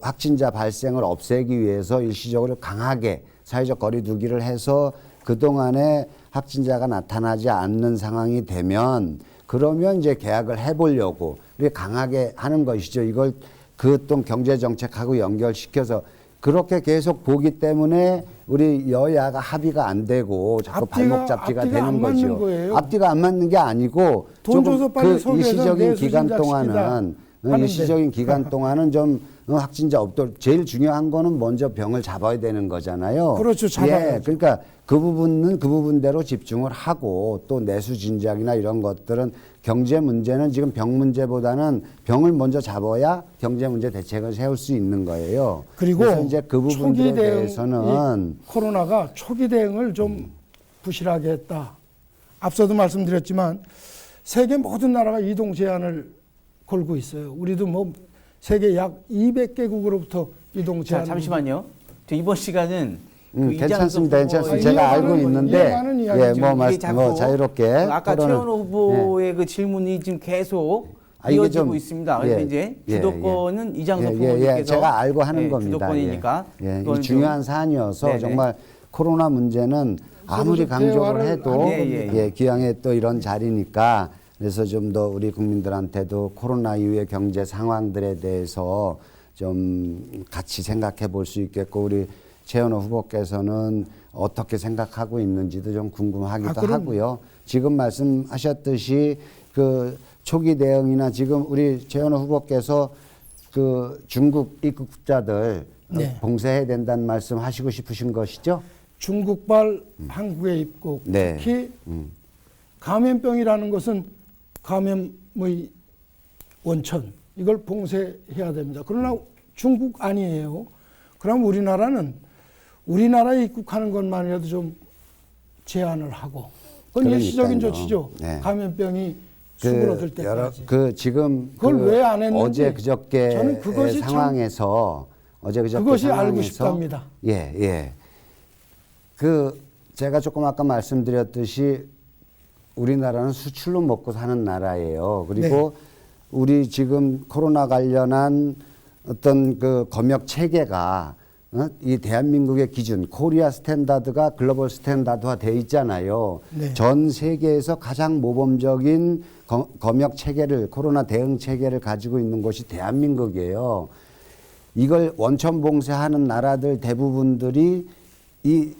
확진자 발생을 없애기 위해서 일시적으로 강하게 사회적 거리두기를 해서 그동안에 확진자가 나타나지 않는 상황이 되면 그러면 이제 개학을 해보려고 이렇게 강하게 하는 것이죠. 이걸 그 또 경제 정책하고 연결시켜서 그렇게 계속 보기 때문에 우리 여야가 합의가 안 되고 자꾸 발목 잡기가 앞뒤가 되는 안 맞는 거죠. 거예요. 앞뒤가 안 맞는 게 아니고 돈 조금 줘서 빨리 그 소개해서 일시적인 내수 기간 진작시키자 동안은 하는데. 일시적인 기간 동안은 좀 확진자 없도록 제일 중요한 거는 먼저 병을 잡아야 되는 거잖아요. 그렇죠, 잡아야죠. 예, 그러니까 그 부분은 그 부분대로 집중을 하고 또 내수 진작이나 이런 것들은 경제 문제는 지금 병 문제보다는 병을 먼저 잡아야 경제 문제 대책을 세울 수 있는 거예요. 그리고 그래서 이제 그 부분들에 초기 대응, 대해서는 이 코로나가 초기 대응을 좀 부실하게 했다. 앞서도 말씀드렸지만 세계 모든 나라가 이동 제한을 걸고 있어요. 우리도 뭐 세계 약 200개국으로부터 이동 자, 제한. 잠시만요. 저 이번 시간은 그 괜찮습니다. 이장섭 괜찮습니다. 후보의 제가 알고 이해가는 있는데 이해가는 이야기죠. 예, 뭐, 이게 자꾸 자유롭게 아까 토론을- 최원호 후보의 그 질문이 지금 계속 이게 이어지고 좀- 있습니다. 그래서 예, 이제 예, 주도권은 이장섭 예, 후보님께서 제가 알고 하는 겁니다. 주도권이니까 예, 그건 이 중요한 사안이어서 네네. 정말 코로나 문제는 아무리 서로 강조를 대화를 해도 하는 겁니다. 예, 기왕에 또 이런 자리니까 그래서 좀 더 우리 국민들한테도 코로나 이후의 경제 상황들에 대해서 좀 같이 생각해 볼 수 있겠고 우리 최현호 후보께서는 어떻게 생각하고 있는지도 좀 궁금하기도 그럼- 하고요. 지금 말씀하셨듯이 그 초기 대응이나 지금 우리 최현호 후보께서 그 중국 입국자들 네. 봉쇄해야 된다는 말씀 하시고 싶으신 것이죠? 중국발 한국에 입국, 네. 특히 감염병이라는 것은 감염의 원천, 이걸 봉쇄해야 됩니다. 그러나 중국 아니에요. 그럼 우리나라에 입국하는 것만이라도 좀 제한을 하고, 그건 일시적인 그러니까요. 조치죠. 네. 감염병이 수그러들 때까지. 지금 그걸 왜 안 했는지 어제 그저께 저는 그것이 참- 상황에서 어제 그저께 그것이 알고 상황에서 싶답니다. 예. 그 제가 조금 아까 말씀드렸듯이 우리나라는 수출로 먹고 사는 나라예요. 그리고 네. 우리 지금 코로나 관련한 어떤 그 검역 체계가 이 대한민국의 기준 코리아 스탠다드가 글로벌 스탠다드화 돼 있잖아요. 네. 전 세계에서 가장 모범적인 검역 체계를 코로나 대응 체계를 가지고 있는 곳이 대한민국이에요. 이걸 원천 봉쇄하는 나라들 대부분들이 이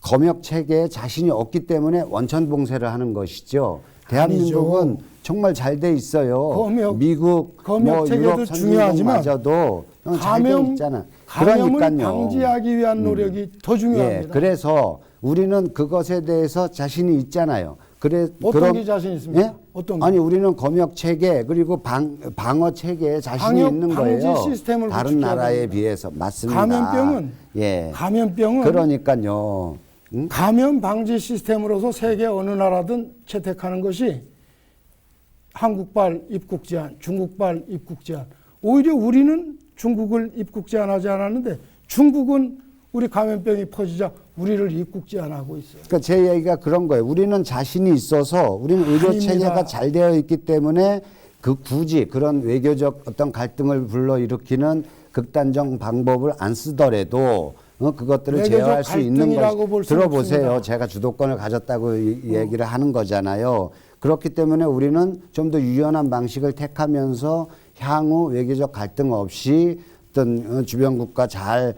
검역 체계에 자신이 없기 때문에 원천 봉쇄를 하는 것이죠. 대한민국은 아니죠. 정말 잘 돼 있어요. 미국, 검역 체계도 유럽 중요하지만 선진국마저도 잘 돼 있잖아. 감염을 그러니까요. 방지하기 위한 노력이 더 중요합니다. 예, 그래서 우리는 그것에 대해서 자신이 있잖아요. 어떤 게 자신 있습니까? 예? 어떤 게? 아니 우리는 검역 체계 그리고 방어 체계에 자신이 방역 있는 방지 거예요. 시스템을 다른 구축해야 나라에 됩니다. 비해서 맞습니다. 감염병은 그러니까요. 응? 감염 방지 시스템으로서 세계 어느 나라든 채택하는 것이 한국발 입국 제한, 중국발 입국 제한. 오히려 우리는 중국을 입국 제한하지 않았는데 중국은 우리 감염병이 퍼지자 우리를 입국 제한하고 있어요. 그러니까 제 얘기가 그런 거예요. 우리는 자신이 있어서 우리는 의료 아닙니다. 체계가 잘 되어 있기 때문에 그 굳이 그런 외교적 어떤 갈등을 불러일으키는 극단적 방법을 안 쓰더라도 그것들을 외교적 제어할 수 있는 갈등이라고 볼 것. 수는 들어보세요. 없습니다. 제가 주도권을 가졌다고 얘기를 하는 거잖아요. 그렇기 때문에 우리는 좀 더 유연한 방식을 택하면서 향후 외교적 갈등 없이 어떤 주변국과 잘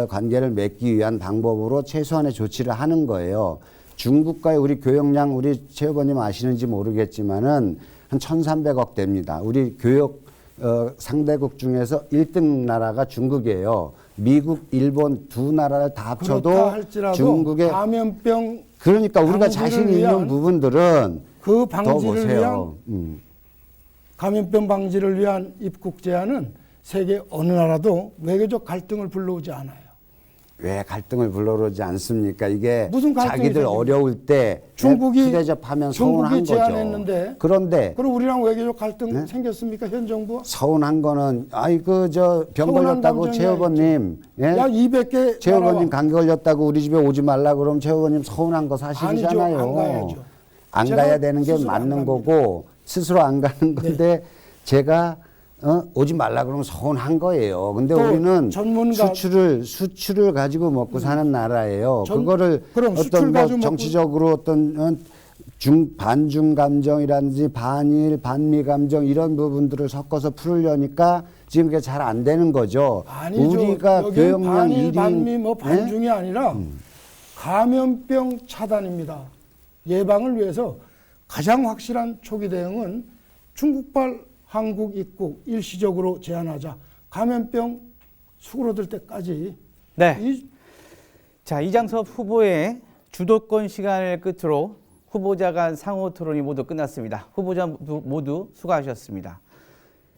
관계를 맺기 위한 방법으로 최소한의 조치를 하는 거예요. 중국과의 우리 교역량 우리 최 후보님 아시는지 모르겠지만은 한 1,300억 됩니다. 우리 교역 상대국 중에서 1등 나라가 중국이에요. 미국, 일본 두 나라를 다 합쳐도 그렇다 할지라도 중국의 감염병 그러니까 우리가 방지를 자신 있는 위한 부분들은 그 더 방지를 위한 보세요. 감염병 방지를 위한 입국 제한은 세계 어느 나라도 외교적 갈등을 불러오지 않아요. 왜 갈등을 불러오지 않습니까? 이게 무슨 갈등이 자기들 생깁니까? 어려울 때 중국이 대접하면 서운한 거죠. 제안했는데 그런데 그럼 우리랑 외교적 갈등 네? 생겼습니까? 현 정부와? 서운한 거는 저 병 서운한 걸렸다고 감정이 최 후보님 야 200개 최 후보님 감기 걸렸다고 우리 집에 오지 말라 그러면 최 후보님 서운한 거 사실이잖아요. 아니죠. 안 가야죠. 안 제가 가야 되는 게 스스로 안 맞는 갑니다. 거고 스스로 안 가는 건데 제가 오지 말라 그러면 서운한 거예요. 근데 또 우리는 전문가- 수출을 가지고 먹고 사는 나라예요. 그거를 그럼 수출 어떤 가지고 먹고- 정치적으로 어떤 반중 감정이라든지 반일 반미 감정 이런 부분들을 섞어서 풀으려니까 지금 그게 잘 안 되는 거죠. 아니죠. 우리가 여기는 교역량 반일 1위 반미 뭐 반중이 아니라 감염병 차단입니다. 예방을 위해서 가장 확실한 초기 대응은 중국발 한국 입국 일시적으로 제한하자. 감염병 수그러들 때까지. 네. 자, 이장섭 후보의 주도권 시간을 끝으로 후보자 간 상호 토론이 모두 끝났습니다. 후보자 모두 수고하셨습니다.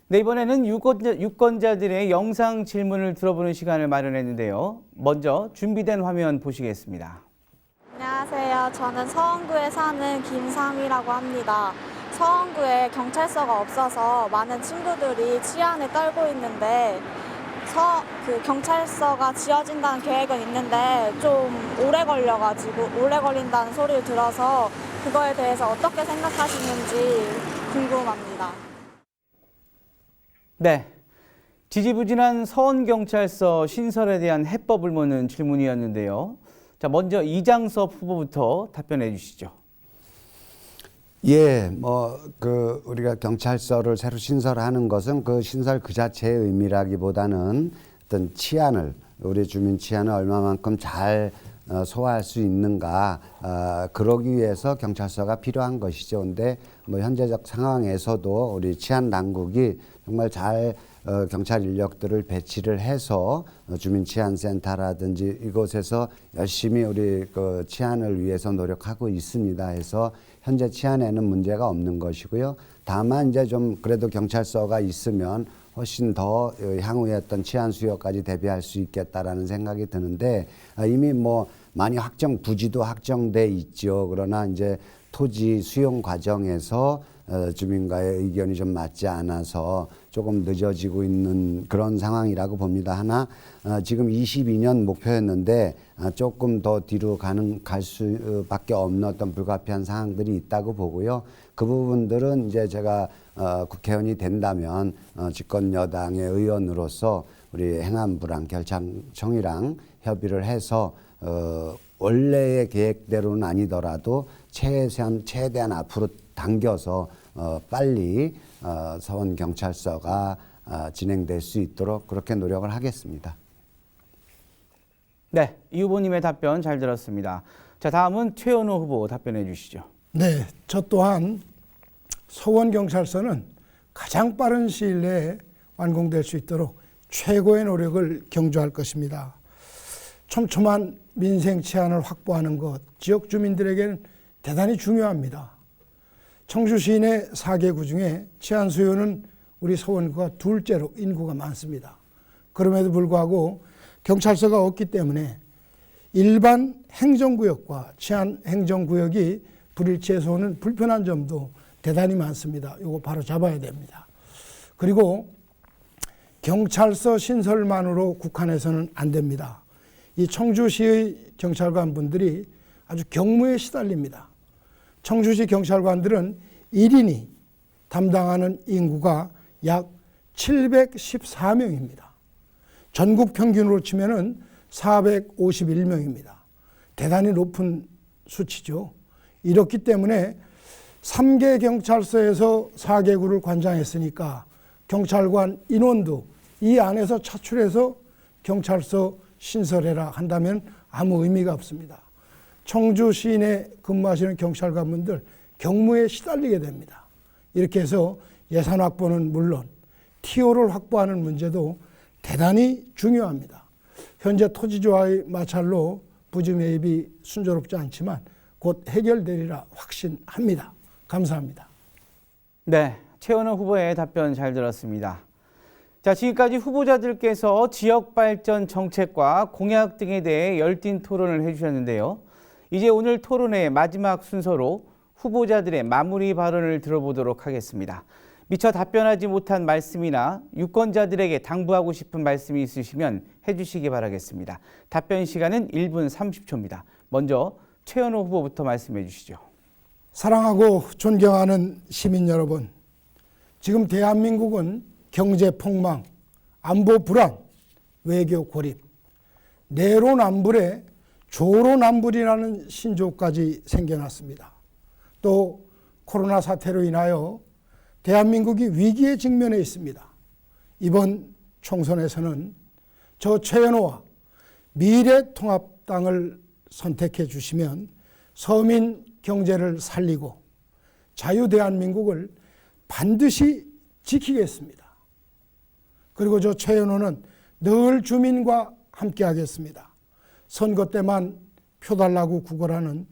네, 이번에는 유권자들의 영상 질문을 들어보는 시간을 마련했는데요. 먼저 준비된 화면 보시겠습니다. 안녕하세요. 저는 서원구에 사는 김삼이라고 합니다. 서원구에 경찰서가 없어서 많은 친구들이 치안에 떨고 있는데 경찰서가 지어진다는 계획은 있는데 좀 오래 걸린다는 소리를 들어서 그거에 대해서 어떻게 생각하시는지 궁금합니다. 네. 지지부진한 서원경찰서 신설에 대한 해법을 묻는 질문이었는데요. 자, 먼저 이장섭 후보부터 답변해 주시죠. 예, 우리가 경찰서를 새로 신설하는 것은 그 신설 그 자체의 의미라기보다는 어떤 치안을, 우리 주민 치안을 얼마만큼 잘 소화할 수 있는가, 그러기 위해서 경찰서가 필요한 것이죠. 근데 현재적 상황에서도 우리 치안 당국이 정말 잘 경찰 인력들을 배치를 해서 주민치안센터라든지 이곳에서 열심히 우리 그 치안을 위해서 노력하고 있습니다. 해서 현재 치안에는 문제가 없는 것이고요. 다만 이제 좀 그래도 경찰서가 있으면 훨씬 더 향후에 어떤 치안 수요까지 대비할 수 있겠다라는 생각이 드는데 이미 많이 부지도 확정돼 있죠. 그러나 이제 토지 수용 과정에서 주민과의 의견이 좀 맞지 않아서 조금 늦어지고 있는 그런 상황이라고 봅니다. 하나 지금 22년 목표였는데 조금 더 뒤로 갈 수밖에 없는 어떤 불가피한 상황들이 있다고 보고요. 그 부분들은 이제 제가 국회의원이 된다면 집권 여당의 의원으로서 우리 행안부랑 결창청이랑 협의를 해서 원래의 계획대로는 아니더라도 최대한 앞으로 당겨서 빨리 서원경찰서가 진행될 수 있도록 그렇게 노력을 하겠습니다. 네, 이 후보님의 답변 잘 들었습니다. 자, 다음은 최현우 후보 답변해 주시죠. 네, 저 또한 서원경찰서는 가장 빠른 시일 내에 완공될 수 있도록 최고의 노력을 경주할 것입니다. 촘촘한 민생 치안을 확보하는 것, 지역 주민들에게는 대단히 중요합니다. 청주 시내 4개구 중에 치안 수요는 우리 서원구가 둘째로 인구가 많습니다. 그럼에도 불구하고 경찰서가 없기 때문에 일반 행정구역과 치안 행정구역이 불일치해서는 불편한 점도 대단히 많습니다. 이거 바로 잡아야 됩니다. 그리고 경찰서 신설만으로 국한해서는 안 됩니다. 이 청주시의 경찰관 분들이 아주 경무에 시달립니다. 청주시 경찰관들은 1인이 담당하는 인구가 약 714명입니다. 전국 평균으로 치면은 451명입니다. 대단히 높은 수치죠. 이렇기 때문에 3개 경찰서에서 4개구를 관장했으니까 경찰관 인원도 이 안에서 차출해서 경찰서 신설해라 한다면 아무 의미가 없습니다. 청주 시내 근무하시는 경찰관분들 경무에 시달리게 됩니다. 이렇게 해서 예산 확보는 물론 TO를 확보하는 문제도 대단히 중요합니다. 현재 토지조합의 마찰로 부지 매입이 순조롭지 않지만 곧 해결되리라 확신합니다. 감사합니다. 네, 최원호 후보의 답변 잘 들었습니다. 자, 지금까지 후보자들께서 지역 발전 정책과 공약 등에 대해 열띤 토론을 해주셨는데요. 이제 오늘 토론의 마지막 순서로 후보자들의 마무리 발언을 들어보도록 하겠습니다. 미처 답변하지 못한 말씀이나 유권자들에게 당부하고 싶은 말씀이 있으시면 해주시기 바라겠습니다. 답변 시간은 1분 30초입니다. 먼저 최원호 후보부터 말씀해 주시죠. 사랑하고 존경하는 시민 여러분, 지금 대한민국은 경제 폭망, 안보 불안, 외교 고립, 내로남불에 조로남불이라는 신조까지 생겨났습니다. 또 코로나 사태로 인하여 대한민국이 위기에 직면해 있습니다. 이번 총선에서는 저 최연호와 미래통합당을 선택해 주시면 서민 경제를 살리고 자유대한민국을 반드시 지키겠습니다. 그리고 저 최연호는 늘 주민과 함께 하겠습니다. 선거 때만 표 달라고 구걸하는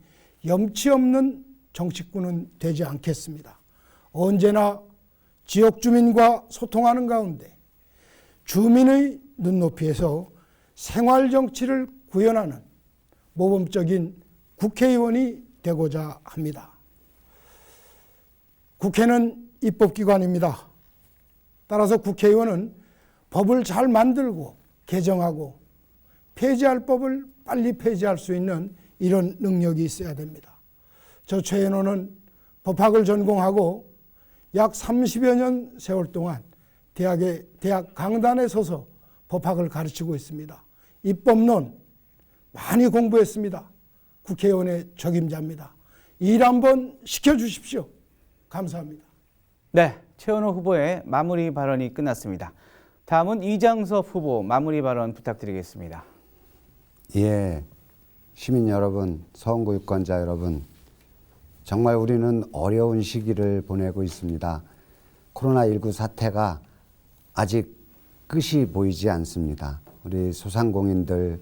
염치 없는 정치꾼은 되지 않겠습니다. 언제나 지역 주민과 소통하는 가운데 주민의 눈높이에서 생활정치를 구현하는 모범적인 국회의원이 되고자 합니다. 국회는 입법기관입니다. 따라서 국회의원은 법을 잘 만들고 개정하고 폐지할 법을 빨리 폐지할 수 있는 이런 능력이 있어야 됩니다. 저 최연호는 법학을 전공하고 약 30여 년 세월 동안 대학 강단에 서서 법학을 가르치고 있습니다. 입법론 많이 공부했습니다. 국회의원의 적임자입니다. 일 한번 시켜주십시오. 감사합니다. 네, 최원호 후보의 마무리 발언이 끝났습니다. 다음은 이장섭 후보 마무리 발언 부탁드리겠습니다. 예, 시민 여러분, 서원구 유권자 여러분, 정말 우리는 어려운 시기를 보내고 있습니다. 코로나19 사태가 아직 끝이 보이지 않습니다. 우리 소상공인들,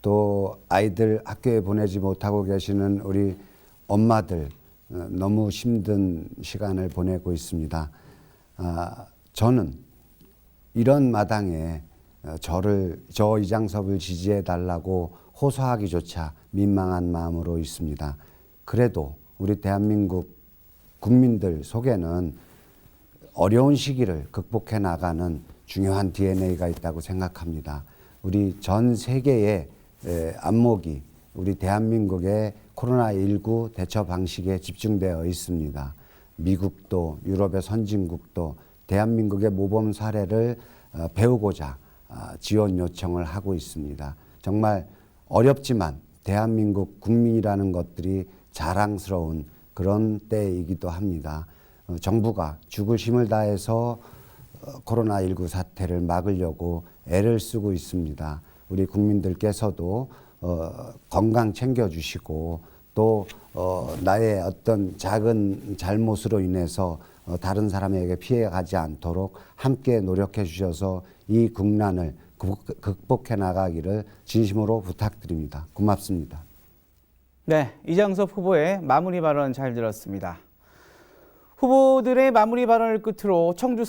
또 아이들 학교에 보내지 못하고 계시는 우리 엄마들 너무 힘든 시간을 보내고 있습니다. 저는 이런 마당에 저 이장섭을 지지해 달라고 호소하기조차 민망한 마음으로 있습니다. 그래도 우리 대한민국 국민들 속에는 어려운 시기를 극복해 나가는 중요한 DNA가 있다고 생각합니다. 우리 전 세계의 안목이 우리 대한민국의 코로나19 대처 방식에 집중되어 있습니다. 미국도 유럽의 선진국도 대한민국의 모범 사례를 배우고자 지원 요청을 하고 있습니다. 정말 어렵지만 대한민국 국민이라는 것들이 자랑스러운 그런 때이기도 합니다. 정부가 죽을 힘을 다해서 코로나19 사태를 막으려고 애를 쓰고 있습니다. 우리 국민들께서도 건강 챙겨주시고 또 나의 어떤 작은 잘못으로 인해서 다른 사람에게 피해가지 않도록 함께 노력해 주셔서 이 국난을 극복해 나가기를 진심으로 부탁드립니다. 고맙습니다. 네, 이장섭 후보의 마무리 발언 잘 들었습니다. 후보들의 마무리 발언을 끝으로 청주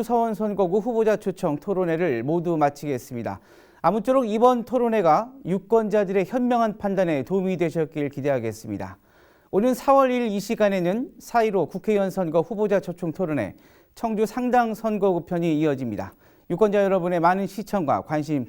서원 선거구 후보자 초청 토론회를 모두 마치겠습니다. 아무쪼록 이번 토론회가 유권자들의 현명한 판단에 도움이 되셨길 기대하겠습니다. 오는 4월 1일 이 시간에는 4.15 국회의원 선거 후보자 초청 토론회 청주 상당 선거구 편이 이어집니다. 유권자 여러분의 많은 시청과 관심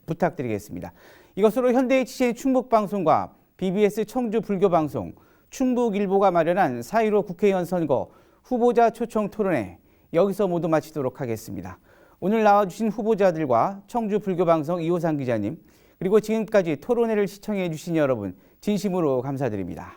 부탁드리겠습니다. 이것으로 현대HCN 충북방송과 BBS 청주 불교방송, 충북일보가 마련한 4.15 국회의원 선거 후보자 초청 토론회 여기서 모두 마치도록 하겠습니다. 오늘 나와주신 후보자들과 청주 불교방송 이호상 기자님, 그리고 지금까지 토론회를 시청해 주신 여러분 진심으로 감사드립니다.